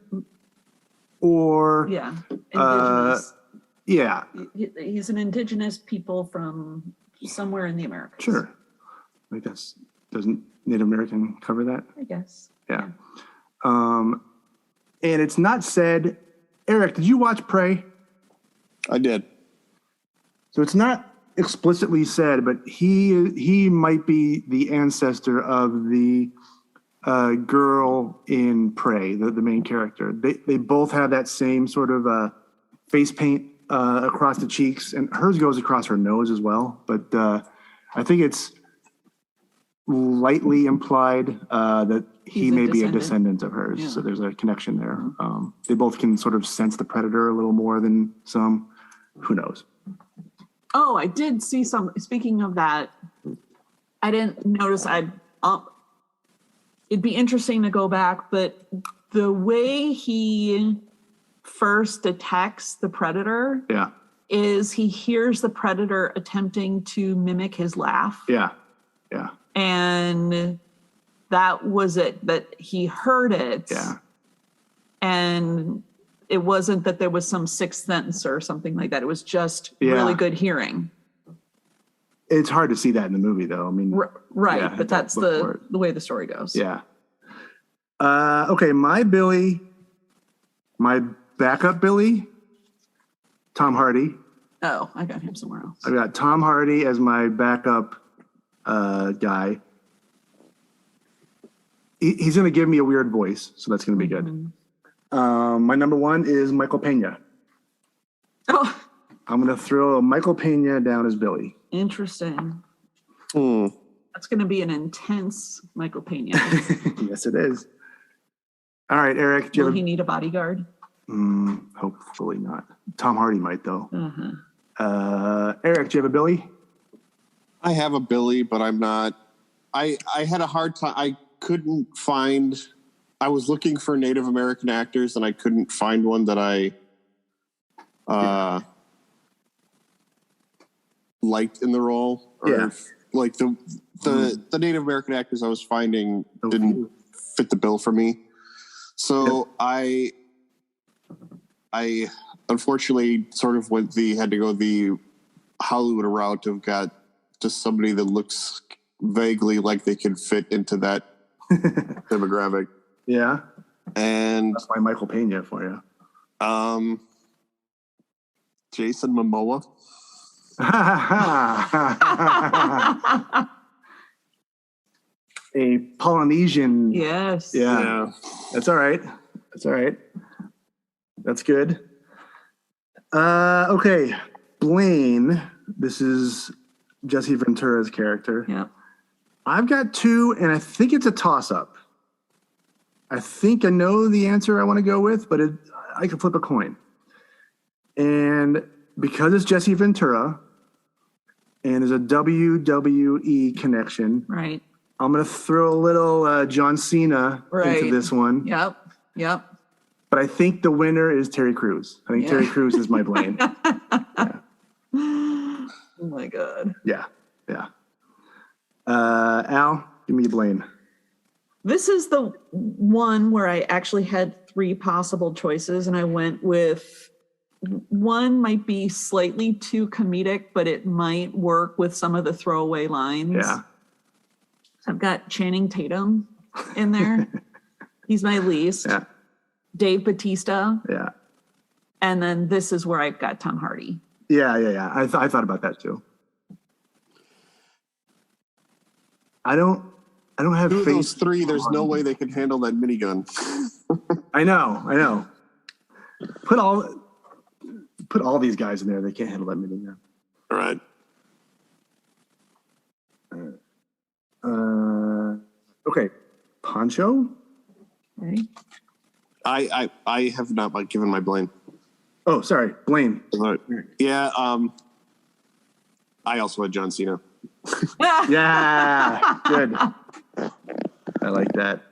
or indigenous. He's an indigenous people from somewhere in the Americas. Sure. I guess doesn't Native American cover that? I guess. Yeah. And it's not said. Eric, did you watch Prey? I did. So it's not explicitly said, but he might be the ancestor of the girl in Prey, the main character. They both have that same sort of face paint across the cheeks, and hers goes across her nose as well. But I think it's lightly implied that he may be a descendant of hers. Yeah. So there's a connection there. They both can sort of sense the predator a little more than some. Who knows? Oh, I did see some. Speaking of that, I didn't notice. It'd be interesting to go back, but the way he first detects the predator, is he hears the predator attempting to mimic his laugh. Yeah. And that was it. That he heard it. Yeah. And it wasn't that there was some sixth sense or something like that. It was just really good hearing. It's hard to see that in the movie, though. I mean, right, but that's the way the story goes. Yeah. Okay, my backup Billy, Tom Hardy. Oh, I got him somewhere else. I got Tom Hardy as my backup guy. He's going to give me a weird voice, so that's going to be good. My number one is Michael Pena. Oh. I'm going to throw Michael Pena down as Billy. Interesting. That's going to be an intense Michael Pena. Yes, it is. All right, Eric. Will he need a bodyguard? Hopefully not. Tom Hardy might, though. Eric, do you have a Billy? I have a Billy, but I'm not. I had a hard time. I couldn't find. I was looking for Native American actors, and I couldn't find one that I liked in the role. Or like the Native American actors I was finding didn't fit the bill for me. So I unfortunately sort of had to go the Hollywood route of got just somebody that looks vaguely like they could fit into that demographic. Yeah. And that's my Michael Pena for you. Jason Momoa. A Polynesian. Yes. Yeah. That's all right. That's good. Okay. Blaine. This is Jesse Ventura's character. Yep. I've got two, and I think it's a toss-up. I think I know the answer I want to go with, but I can flip a coin. And because it's Jesse Ventura, and there's a WWE connection, right? I'm going to throw a little John Cena into this one. Yep. But I think the winner is Terry Crews. I think Terry Crews is my Blaine. Oh my God. Yeah. Al, give me a Blaine. This is the one where I actually had three possible choices, and I went with one might be slightly too comedic, but it might work with some of the throwaway lines. Yeah. I've got Channing Tatum in there. He's my least. Yeah. Dave Bautista. Yeah. And then this is where I've got Tom Hardy. Yeah. I thought about that too. I don't have Two of faith. those three, there's no way they could handle that minigun. I know. Put all these guys in there. They can't handle that minigun. All right. Okay. Poncho? Okay. I have not given my Blaine. Oh, sorry. Blaine. Yeah. I also had John Cena. Yeah. Good. I like that.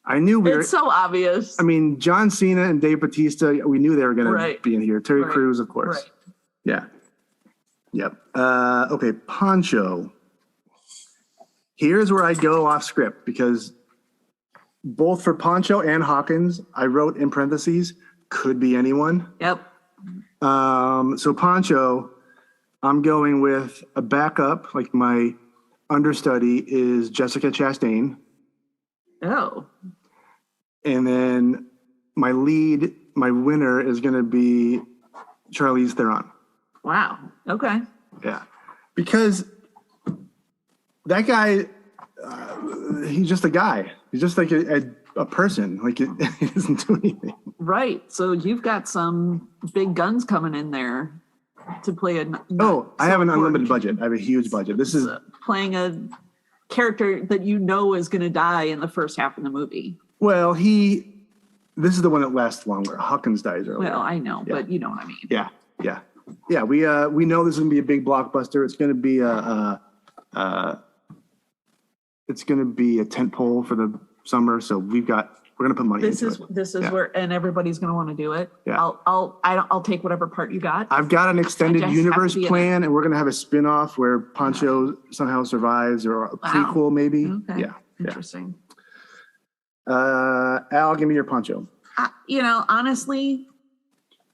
I knew it's so obvious. I mean, John Cena and Dave Bautista, we knew they were going to be in here. Terry Crews, of course. Right. Yeah. Yep. Okay, Poncho. Here's where I go off script because both for Poncho and Hawkins, I wrote in parentheses, could be anyone. Yep. So Poncho, I'm going with a backup, like my understudy is Jessica Chastain. Oh. And then my winner is going to be Charlize Theron. Wow. Okay. Yeah. Because that guy, he's just a guy. He's just like a person. Like he doesn't do anything. Right. So you've got some big guns coming in there to play I have an unlimited budget. I have a huge budget. This is playing a character that you know is going to die in the first half of the movie. Well, this is the one that lasts longer. Hawkins dies earlier. Well, I know, but you know what I mean. Yeah. Yeah, we know this is gonna be a big blockbuster. It's gonna be a tent pole for the summer. So we're gonna put money into it. This is where, and everybody's gonna want to do it. Yeah. I'll take whatever part you got. I've got an extended I just universe have to be plan, and we're gonna have a spin-off where Pancho somehow survives, or a prequel maybe. Okay. Yeah. Interesting. Al, give me your Pancho. Honestly,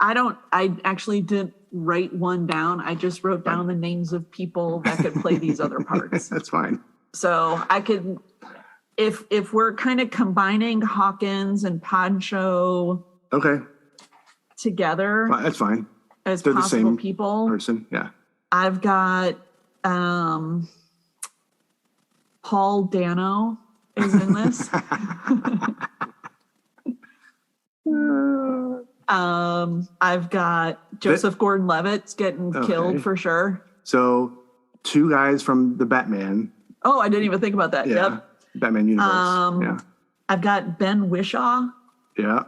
I actually didn't write one down. I just wrote down the names of people that could play these other parts. That's fine. So I could, if we're kind of combining Hawkins and Pancho together. That's fine. As They're possible the same people. person. Yeah. I've got Paul Dano is in this. I've got Joseph Gordon-Levitt's getting killed for sure. So 2 guys from the Batman. Oh, I didn't even think about that. Yeah. Yep. Batman universe. I've got Ben Whishaw. Yeah.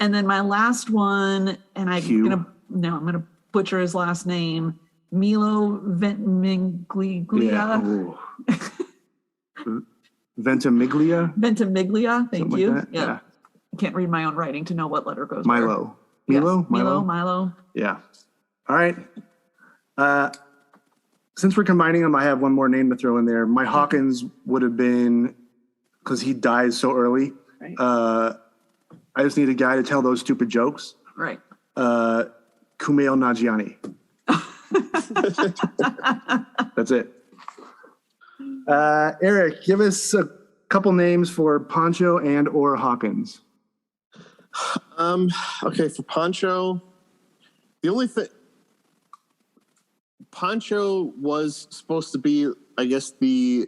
And then my last one, and I'm gonna butcher his last name, Milo Ventimiglia. Ventimiglia, thank Something you. Like yeah. I can't read my own writing to know what letter goes Milo. where. Milo? Yeah. All right. Since we're combining them, I have one more name to throw in there. My Hawkins would have been, because he dies so early, I just need a guy to tell those stupid jokes. Right. Kumail Nanjiani. That's it. Eric, give us a couple names for Pancho and or Hawkins. Okay, for Pancho, the only thing, Pancho was supposed to be, I guess, he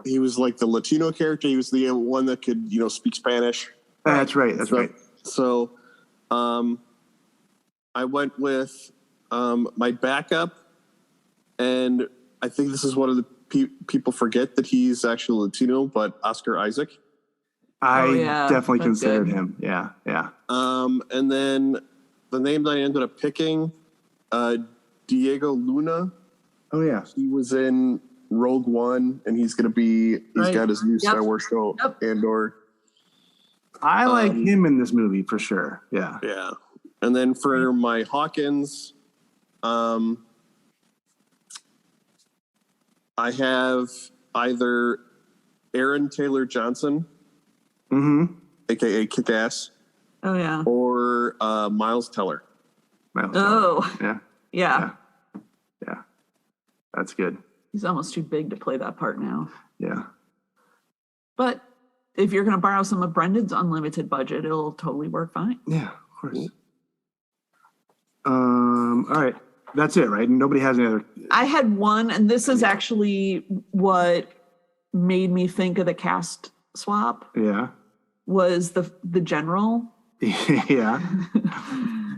was like the Latino character. He was the one that could, speak Spanish. That's right. So, I went with my backup, and I think this is one of the people forget that he's actually Latino, but Oscar Isaac. I definitely considered him. Yeah. And then the name that I ended up picking, Diego Luna. Oh yeah, he was in Rogue One, and he's got his new Star Wars show, Andor. I like him in this movie for sure. Yeah. Yeah. And then for my Hawkins, I have either Aaron Taylor Johnson, aka Kick-Ass. Oh yeah. Or Miles Teller. Yeah. Yeah. That's good. He's almost too big to play that part now. Yeah. But if you're going to borrow some of Brendan's unlimited budget, it'll totally work fine. Yeah, of course. All right. That's it, right? Nobody has any other. I had one, and this is actually what made me think of the cast swap. Yeah. Was the general. Yeah.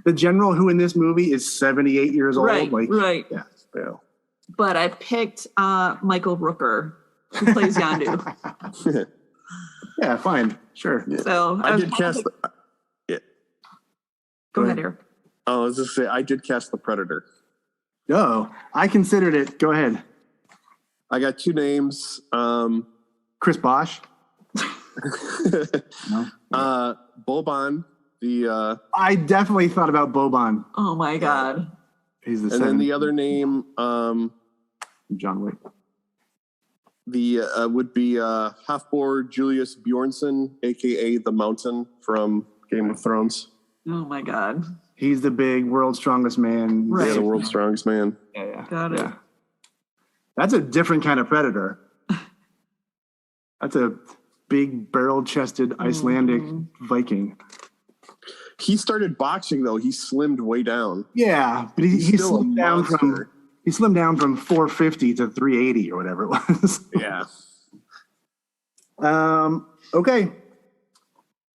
The general who in this movie is 78 years old. Right. Yeah. But I picked Michael Rooker, who plays Yondu. Yeah, fine. Sure. Yeah. So I did cast. Go ahead, Eric. Oh, I was just saying, I did cast the Predator. Oh, I considered it. Go ahead. I got 2 names. Chris Bosch. No. Boban. I definitely thought about Boban. Oh my God. He's the and then the other name, John Wick. Would be Halfbor Julius Bjornsson, aka the Mountain from Game of Thrones. Oh my God. He's the big world's strongest man. Right. Yeah, the world's strongest man. Yeah. Got it. Yeah. That's a different kind of predator. That's a big barrel-chested Icelandic Viking. He started boxing though. He slimmed way down. Yeah, but he slimmed down from 450 to 380 or whatever it was. Yeah. Okay.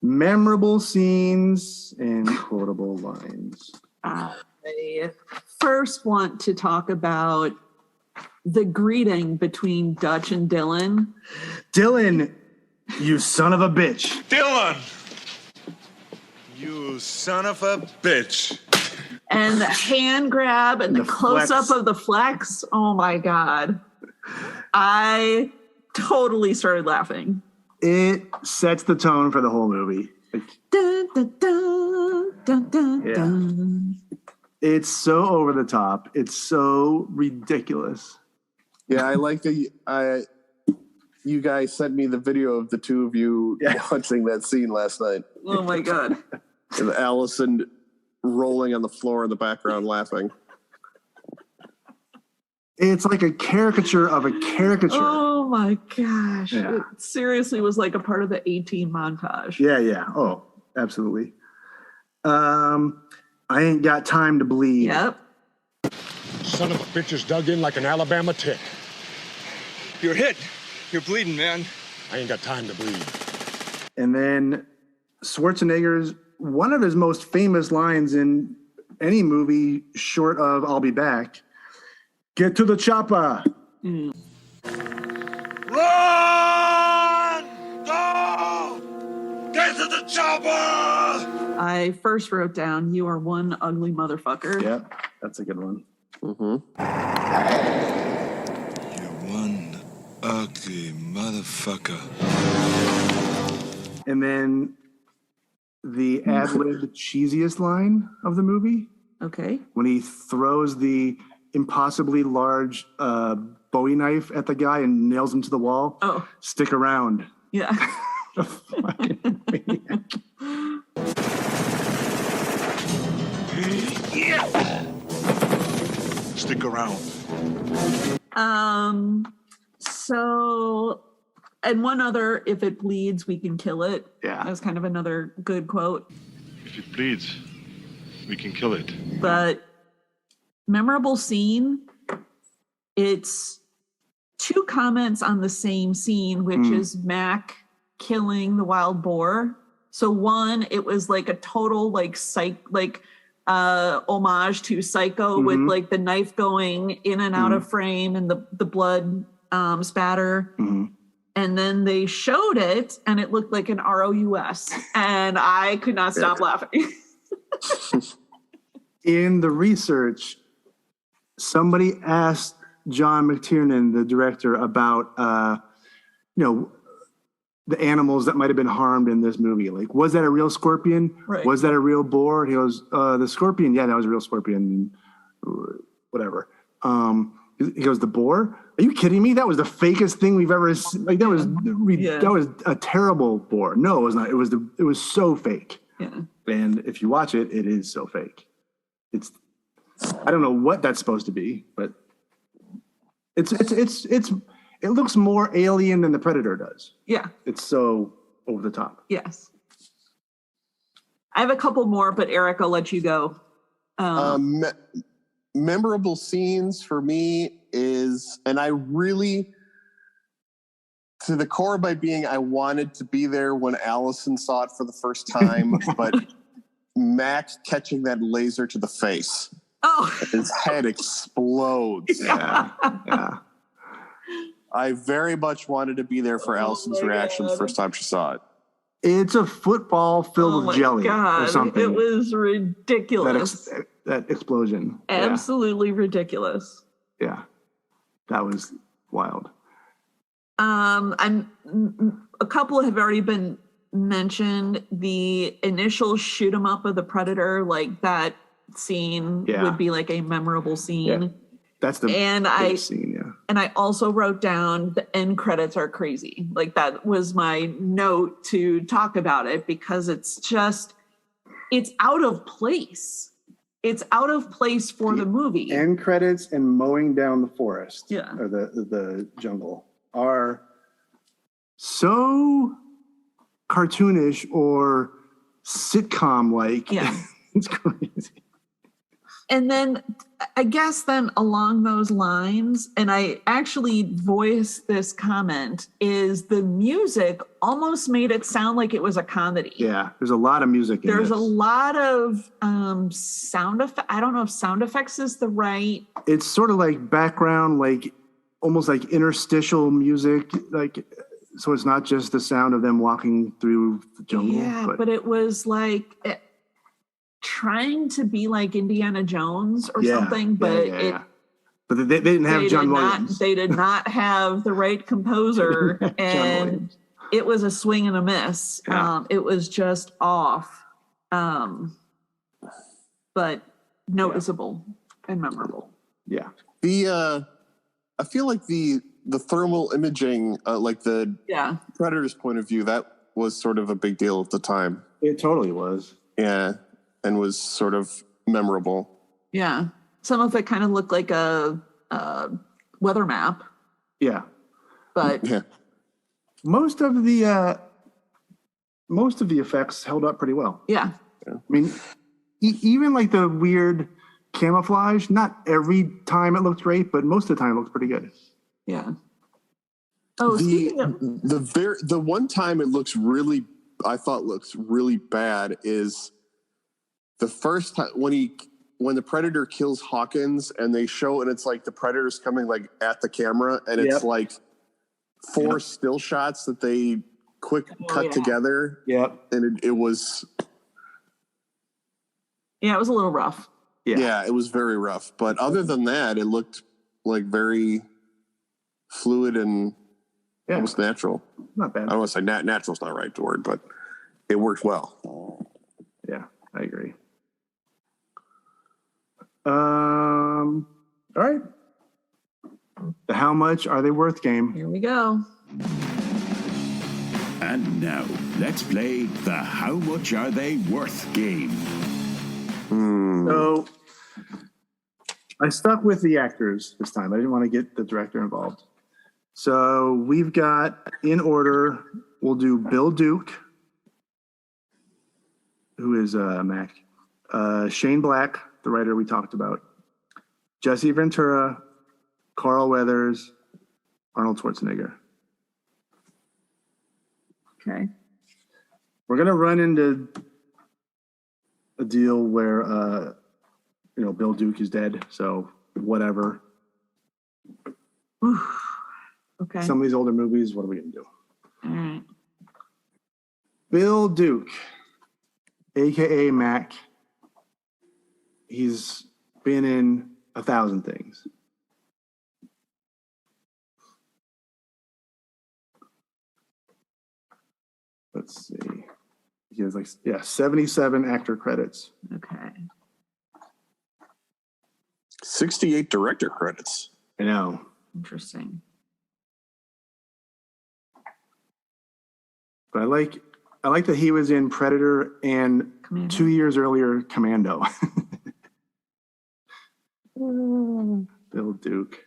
Memorable scenes and quotable lines. I first want to talk about the greeting between Dutch and Dylan. Dylan, you son of a bitch. Dylan! You son of a bitch. And the hand grab and the close-up of the flex. Oh, my God. I totally started laughing. It sets the tone for the whole movie. Dun, dun, dun, dun, dun, Yeah. dun. It's so over the top. It's so ridiculous. Yeah, I like you guys sent me the video of the two of you watching that scene last night. Oh, my God. And Allison rolling on the floor in the background laughing. It's like a caricature of a caricature. Oh, my gosh. Yeah. It seriously was like a part of the 18 montage. Yeah. Oh, absolutely. I ain't got time to bleed. Yep. Son of a bitch is dug in like an Alabama tick. You're hit. You're bleeding, man. I ain't got time to bleed. And then Schwarzenegger's, one of his most famous lines in any movie short of I'll Be Back, get to the chopper. Run! Go! Get to the chopper! I first wrote down, you are one ugly motherfucker. Yeah, that's a good one. You're one ugly motherfucker. And then the ad-lib cheesiest line of the movie, Okay. when he throws the impossibly large Bowie knife at the guy and nails him to the wall. Oh. Stick around. Yeah. Fucking maniac. Stick around. So, and one other, if it bleeds, we can kill it. Yeah. That was kind of another good quote. If it bleeds, we can kill it. But memorable scene, it's two comments on the same scene, which is Mac killing the wild boar. So one, it was like a total homage to Psycho with like the knife going in and out of frame and the blood spatter. And then they showed it and it looked like an ROUS and I could not stop laughing. In the research, somebody asked John McTiernan, the director, about the animals that might have been harmed in this movie. Like, was that a real scorpion? Right. Was that a real boar? He goes, the scorpion, yeah, that was a real scorpion. Whatever. He goes, the boar? Are you kidding me? That was the fakest thing we've ever seen. Like, that was a terrible boar. No, it was not. It was so fake. Yeah. And if you watch it, it is so fake. I don't know what that's supposed to be, but it looks more alien than the Predator does. Yeah. It's so over the top. Yes. I have a couple more, but Eric, I'll let you go. Memorable scenes for me is, and I really, to the core by being, I wanted to be there when Allison saw it for the first time, but Mac catching that laser to the face. Oh. His head explodes. Yeah. I very much wanted to be there for Allison's reaction the first time she saw it. It's a football filled with jelly or something. It was ridiculous. That explosion. Absolutely ridiculous. Yeah. That was wild. A couple have already been mentioned. The initial shoot 'em up of the Predator, like that scene would be like a memorable scene. Yeah. That's the big scene, yeah. And I also wrote down the end credits are crazy. Like that was my note to talk about it because it's out of place. It's out of place for the movie. End credits and mowing down the forest or the jungle are so cartoonish or sitcom-like. Yeah. It's crazy. And then I guess then along those lines, and I actually voiced this comment, is the music almost made it sound like it was a comedy. Yeah, there's a lot of music in There's this. a lot of sound effects. I don't know if sound effects is the right. It's sort of like background, like almost like interstitial music, like so it's not just the sound of them walking through the jungle. Yeah, but it was like trying to be like Indiana Jones or something, but But they didn't have John Williams. They did not have the right composer, and it was a swing and a miss. Yeah. It was just off, but noticeable and memorable. Yeah. I feel like the thermal imaging, like the Predator's point of view, that was sort of a big deal at the time. It totally was. Yeah, and was sort of memorable. Yeah. Some of it kind of looked like a weather map. Yeah. But most of the effects held up pretty well. Yeah. I mean, even like the weird camouflage, not every time it looked great, but most of the time it looked pretty good. Yeah. Oh, the one time it looks really, I thought looks really bad is the first time when the Predator kills Hawkins and they show, and it's like the Predator's coming like at the camera, and it's like 4 still shots that they quick cut together. Yep. And it was. Yeah, it was a little rough. Yeah, it was very rough. But other than that, it looked like very fluid and almost natural. Not bad. I don't want to say natural's not the right word, but it worked well. Yeah, I agree. All right. The how much are they worth game. Here we go. And now, let's play the how much are they worth game. So I stuck with the actors this time. I didn't want to get the director involved. So we've got, in order, we'll do Bill Duke, who is Mac, Shane Black, the writer we talked about, Jesse Ventura, Carl Weathers, Arnold Schwarzenegger. Okay. We're going to run into a deal where, Bill Duke is dead, so whatever. Okay. Some of these older movies, what are we going to do? All right. Bill Duke, a.k.a. Mac. He's been in 1,000 things. Let's see. He has 77 actor credits. Okay. 68 director credits. I know. Interesting. But I like that he was in Predator and Commando. 2 years earlier, Commando. Bill Duke.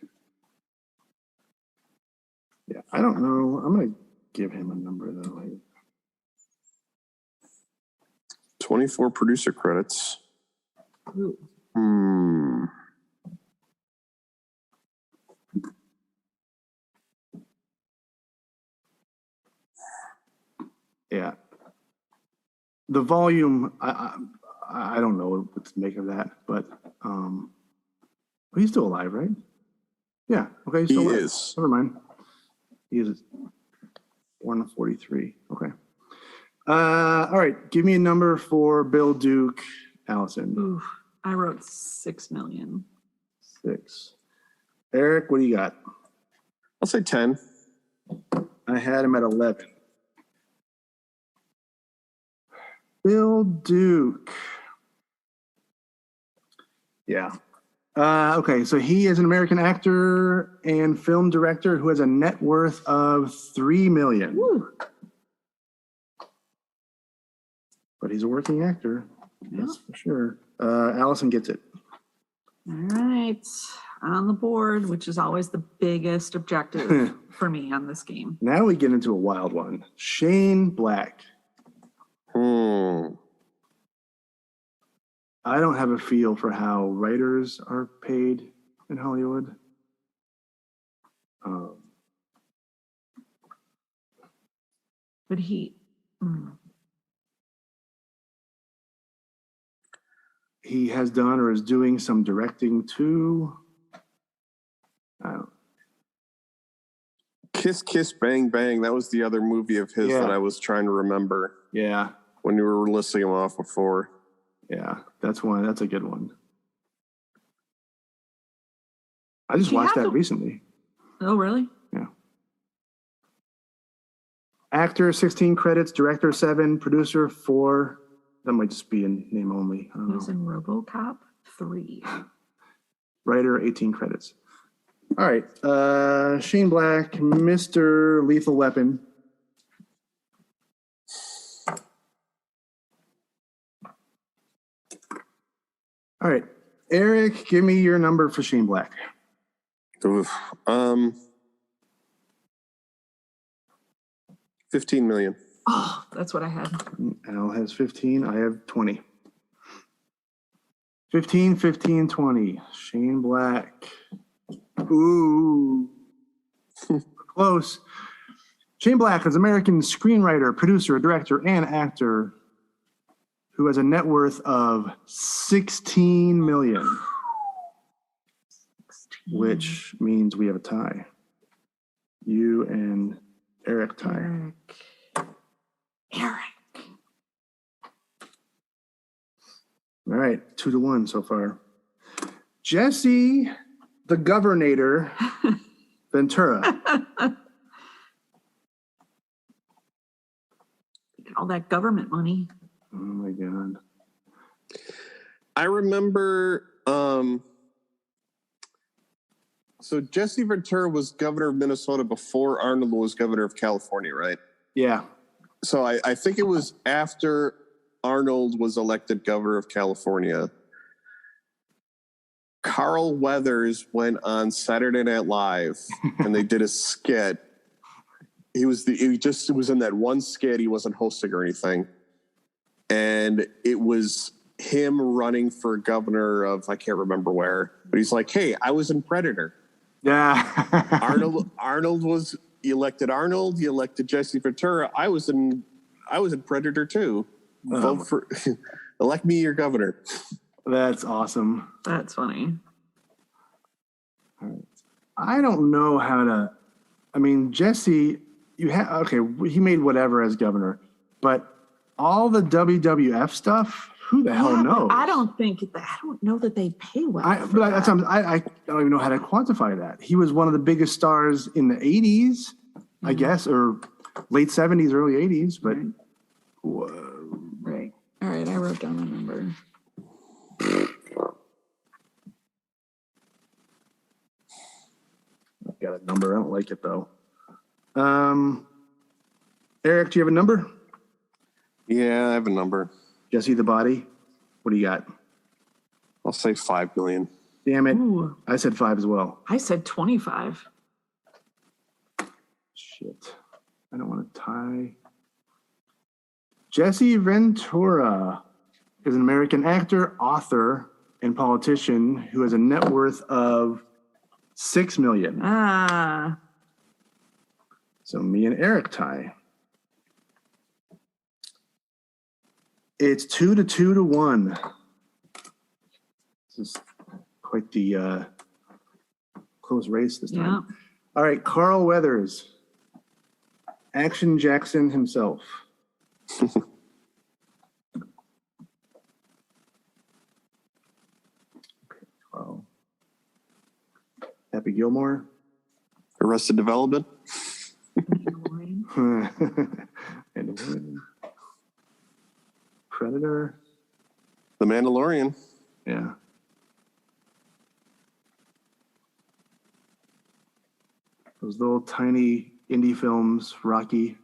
Yeah, I don't know. I'm going to give him a number, though. 24 producer credits. Ooh. Yeah. The volume, I don't know what to make of that, but he's still alive, right? Yeah. Okay. He's still alive. Is. Never mind. He is born in 43. Okay. All right. Give me a number for Bill Duke, Allison. Ooh, I wrote 6 million. 6. Eric, what do you got? I'll say 10. I had him at 11. Bill Duke. Yeah. Okay, so he is an American actor and film director who has a net worth of $3 million. Woo. But he's a working actor. That's for sure. Allison gets it. All right. On the board, which is always the biggest objective for me on this game. Now we get into a wild one. Shane Black. I don't have a feel for how writers are paid in Hollywood. But he has done or is doing some directing too. I don't. Kiss Kiss Bang Bang. That was the other movie of his that I was trying to remember. Yeah. When you were listing him off before. Yeah, that's one. That's a good one. I just watched that recently. Oh, really? Yeah. Actor, 16 credits. Director, 7. Producer, 4. That might just be in name only. I don't know. He was in RoboCop 3. Writer, 18 credits. All right. Shane Black, Mr. Lethal Weapon. All right. Eric, give me your number for Shane Black. Oof. 15 million. Oh, that's what I had. Al has 15. I have 20. 15, 15, 20. Shane Black. Ooh. Close. Shane Black is an American screenwriter, producer, director, and actor who has a net worth of 16 million. 16. Which means we have a tie. You and Eric tie. Eric. All right, 2-1 so far. Jesse, the Governator, Ventura. All that government money. Oh my God. I remember, so Jesse Ventura was governor of Minnesota before Arnold was governor of California, right? Yeah. So I think it was after Arnold was elected governor of California. Carl Weathers went on Saturday Night Live and they did a skit. He was in that one skit. He wasn't hosting or anything. And it was him running for governor of, I can't remember where, but he's like, hey, I was in Predator. Yeah. Arnold was elected. Arnold, he elected Jesse Ventura. I was in Predator too. Vote for, elect me your governor. That's awesome. That's funny. I don't know how to. I mean, Jesse, he made whatever as governor, but all the WWF stuff, who the hell knows? I don't know that they pay well. I don't even know how to quantify that. He was one of the biggest stars in the 80s, I guess, or late 70s, early 80s, but. Right. All right, I wrote down the number. I've got a number. I don't like it, though. Eric, do you have a number? Yeah, I have a number. Jesse the Body, what do you got? I'll say 5 million. Damn it. Ooh. I said 5 as well. I said 25. Shit. I don't want to tie. Jesse Ventura is an American actor, author, and politician who has a net worth of 6 million. Ah. So me and Eric tie. It's 2-1. This is quite the close race this time. Yeah. All right, Carl Weathers, Action Jackson himself. Okay, Carl. Happy Gilmore. Arrested Development. And Predator. The Mandalorian. Yeah. Those little tiny indie films, Rocky.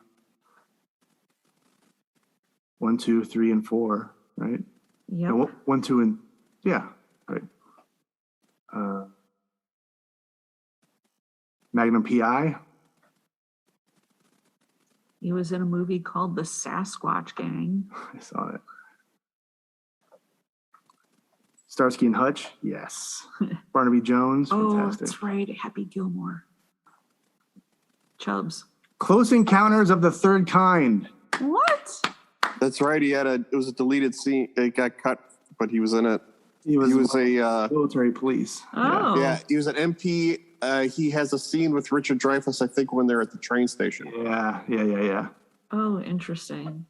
1, 2, 3, and 4, right? Yeah. No, 1, 2, and yeah, right. Magnum PI. He was in a movie called The Sasquatch Gang. I saw it. Starsky and Hutch, yes. Barnaby Jones, fantastic. That's right. Happy Gilmore. Chubbs. Close Encounters of the Third Kind. What? That's right. It was a deleted scene. It got cut, but he was in it. He was a military police. Oh. Yeah, he was an MP. He has a scene with Richard Dreyfuss, I think, when they're at the train station. Yeah. Oh, interesting.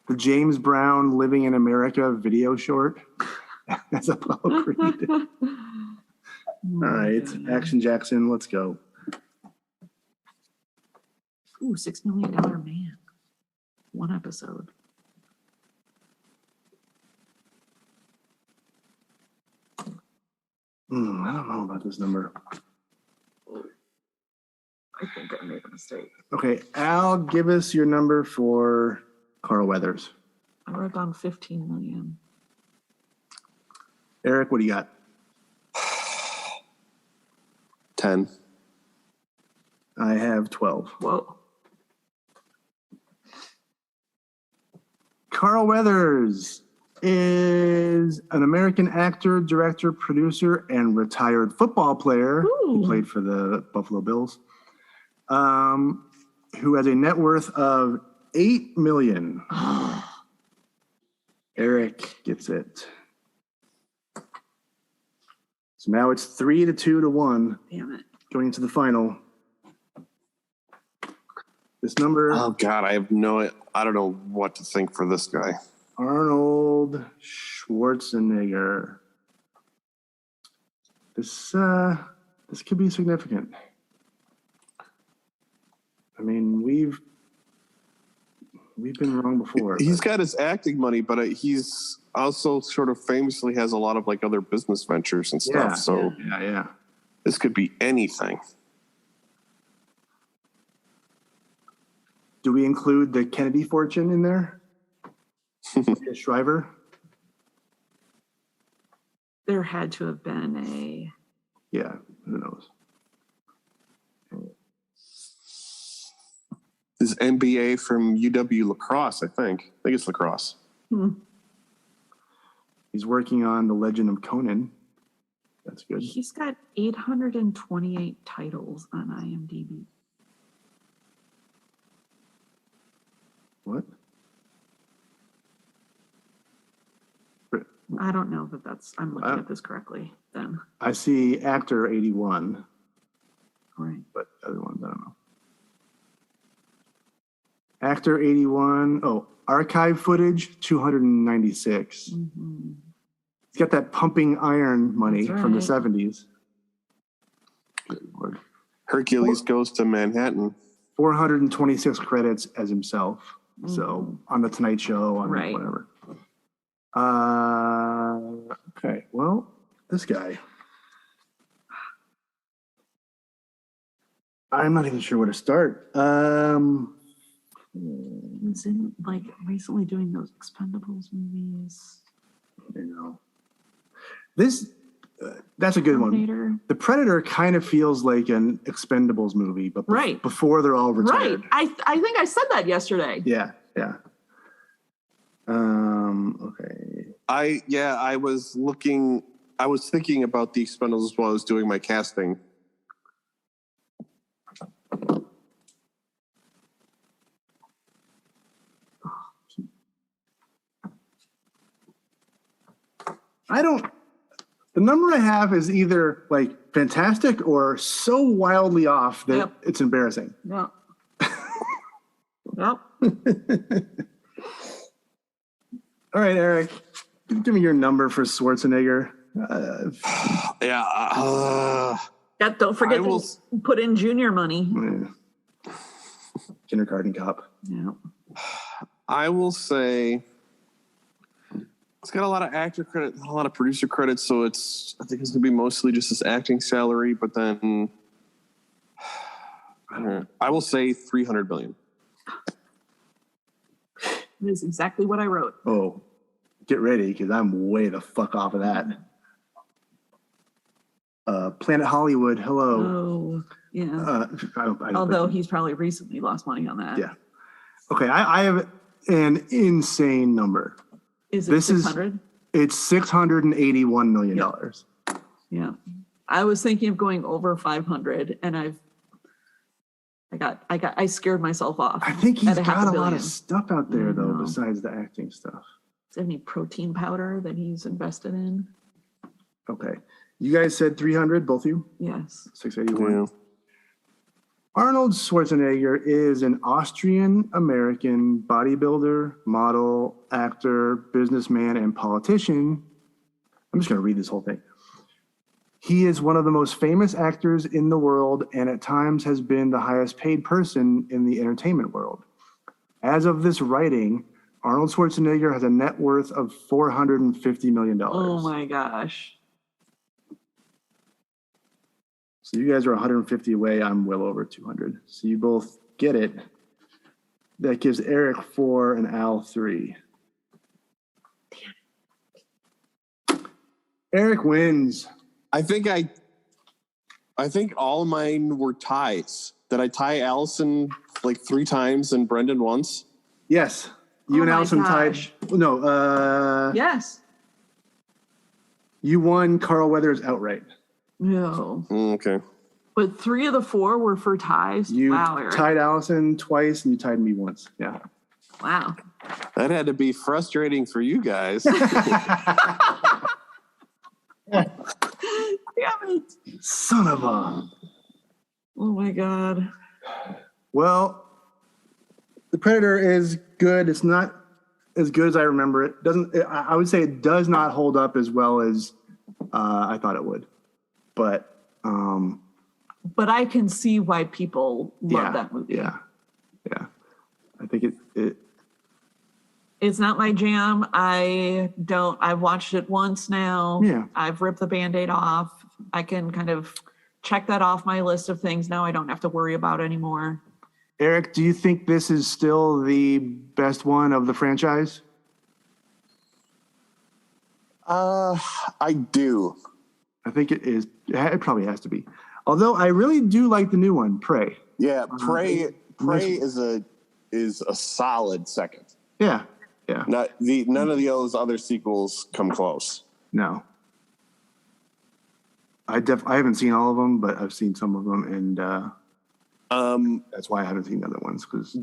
the James Brown Living in America video short. That's Apollo Creed. All right, Action Jackson, let's go. Ooh, $6 Million Man. One episode. I don't know about this number. I think I made a mistake. Okay, Al, give us your number for Carl Weathers. I wrote down 15 million. Eric, what do you got? 10. I have 12. Whoa. Carl Weathers is an American actor, director, producer, and retired football player. Ooh. He played for the Buffalo Bills. Who has a net worth of $8 million. Eric gets it. So now it's 3-2 to 1. Damn it. Going into the final. This number. Oh God, I don't know what to think for this guy. Arnold Schwarzenegger. This could be significant. I mean, we've been wrong before. He's got his acting money, but he's also sort of famously has a lot of like other business ventures and stuff. Yeah. This could be anything. Do we include the Kennedy fortune in there? Shriver? There had to have been a... Yeah, who knows? His MBA from UW Lacrosse, I think. I think it's Lacrosse. He's working on The Legend of Conan. That's good. He's got 828 titles on IMDb. What? I don't know that I'm looking at this correctly then. I see actor 81. Right. But other ones, I don't know. Actor 81. Oh, archive footage 296. Mm-hmm. He's got that pumping iron money from the right. 70s. Good Lord. Hercules Goes to Manhattan. 426 credits as himself. Mm-hmm. So on the Tonight Show, on Right. whatever. Okay. Well, this guy. I'm not even sure where to start. He's in like recently doing those Expendables movies. You know, this that's a good Terminator. one. The Predator kind of feels like an Expendables movie, but Right. before they're all retired. Right. I think I said that yesterday. Yeah. Okay. I was thinking about the Expendables while I was doing my casting. The number I have is either like fantastic or so wildly off that it's embarrassing. Yep. Yep. All right, Eric, give me your number for Schwarzenegger. Don't forget to put in junior money. Kindergarten Cop. Yeah. I will say it's got a lot of actor credit, a lot of producer credits, so I think it's gonna be mostly just his acting salary. But then I will say $300 million. That is exactly what I wrote. Oh, get ready because I'm way the fuck off of that. Planet Hollywood. Hello. Oh, yeah. I don't Although he's probably recently lost money on that. Yeah. Okay, I have an insane number. Is it 600? It's $681 million. Yep. Yeah. I was thinking of going over 500 and I scared myself off. I think he's at got $500 a lot million. of stuff out there though, besides the acting stuff. Is there any protein powder that he's invested in? Okay. You guys said 300, both of you? Yes. 681. Yeah. Arnold Schwarzenegger is an Austrian-American bodybuilder, model, actor, businessman, and politician. I'm just going to read this whole thing. He is one of the most famous actors in the world and at times has been the highest paid person in the entertainment world. As of this writing, Arnold Schwarzenegger has a net worth of $450 million. Oh my gosh. So you guys are 150 away. I'm well over 200. So you both get it. That gives Eric 4 and Al 3. Eric wins. I think all of mine were ties. Did I tie Allison like 3 times and Brendan once? Yes. You and Allison tied. No. Yes. You won Carl Weathers outright. No. Okay. But 3 of the 4 were for ties. You wow, Eric. tied Allison twice and you tied me once. Yeah. Wow. That had to be frustrating for you guys. Damn it. Son of a. Oh my God. Well, The Predator is good. It's not as good as I remember it. I would say it does not hold up as well as I thought it would. But I can see why people love that movie. Yeah. I think it's not my jam. I've watched it once now. Yeah. I've ripped the Band-Aid off. I can kind of check that off my list of things now I don't have to worry about anymore. Eric, do you think this is still the best one of the franchise? I do. I think it is. It probably has to be. Although I really do like the new one, Prey. Yeah, Prey is a solid second. Yeah. None of those other sequels come close. No. I haven't seen all of them, but I've seen some of them, and that's why I haven't seen the other ones, because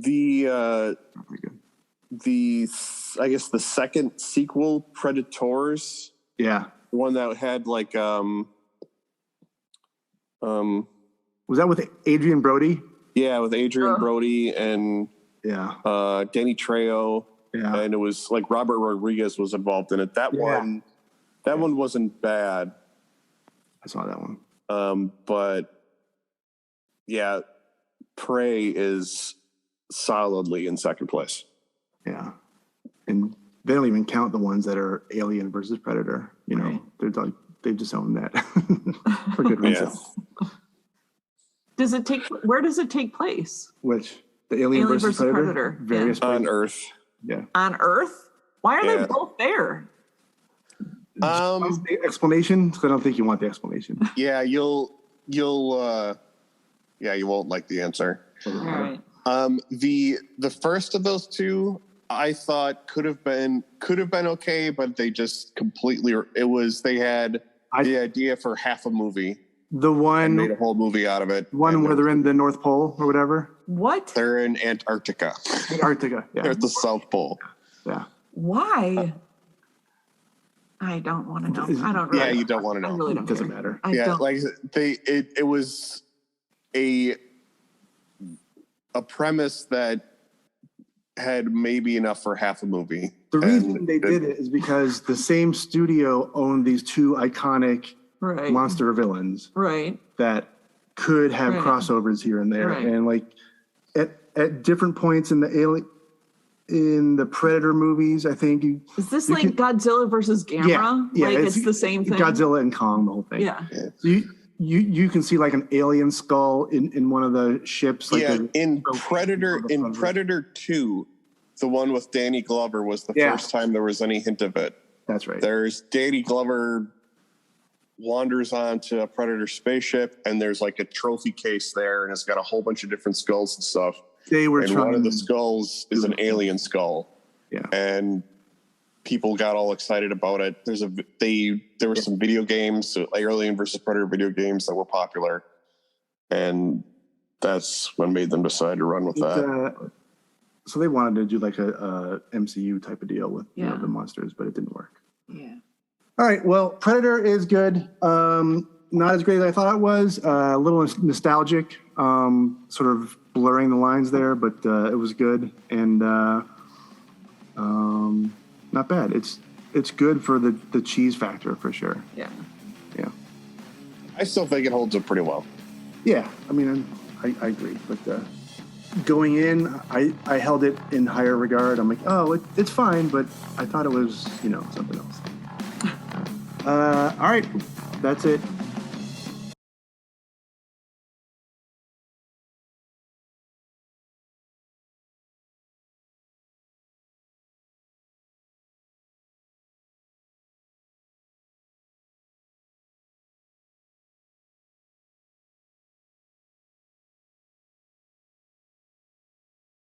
I guess the second sequel, Predators. Yeah. The one that had like was that with Adrian Brody? Yeah, with Adrian Brody and Danny Trejo. Yeah. And it was like Robert Rodriguez was involved in it. That one wasn't bad. I saw that one. But yeah, Prey is solidly in second place. Yeah. And they don't even count the ones that are Alien versus Predator. You know, they just own that for good reason. Where does it take place? Which? The Alien versus Predator? Various on Earth. Yeah. On Earth? Why are they both there? The explanation? Because I don't think you want the explanation. Yeah, you won't like the answer. All right. The first of those two, I thought could have been okay, but they just completely. They had the idea for half a movie. The one made a whole movie out of it. One where they're in the North Pole or whatever. What? They're in Antarctica. Antarctica. Yeah. They're at the South Pole. Yeah. Why? I don't want to know. I don't really. Yeah, you don't want to know. I really don't. It doesn't matter. It was a premise that had maybe enough for half a movie. The reason they did it is because the same studio owned these two iconic monster villains, that could have crossovers here and there, and like at different points in the Predator movies, I think is this like Godzilla versus Gamera? Yeah, like it's the same thing. Godzilla and Kong, the whole thing. Yeah. So you can see like an alien skull in one of the ships. Like in Predator 2, the one with Danny Glover was the first time there was any hint of it. That's right. There's Danny Glover wanders onto a Predator spaceship, and there's like a trophy case there, and it's got a whole bunch of different skulls and stuff. One of the skulls is an alien skull. Yeah. And people got all excited about it. There were some video games, like Alien versus Predator video games that were popular, and that's what made them decide to run with that. So they wanted to do like a MCU type of deal with the monsters, but it didn't work. Yeah. All right. Well, Predator is good. not as great as I thought it was. A little nostalgic, sort of blurring the lines there, but it was good and not bad. It's good for the cheese factor for sure. Yeah. Yeah. I still think it holds up pretty well. Yeah, I mean, I agree. But going in, I held it in higher regard. I'm like, oh, it's fine, but I thought it was, something else. All right, that's it.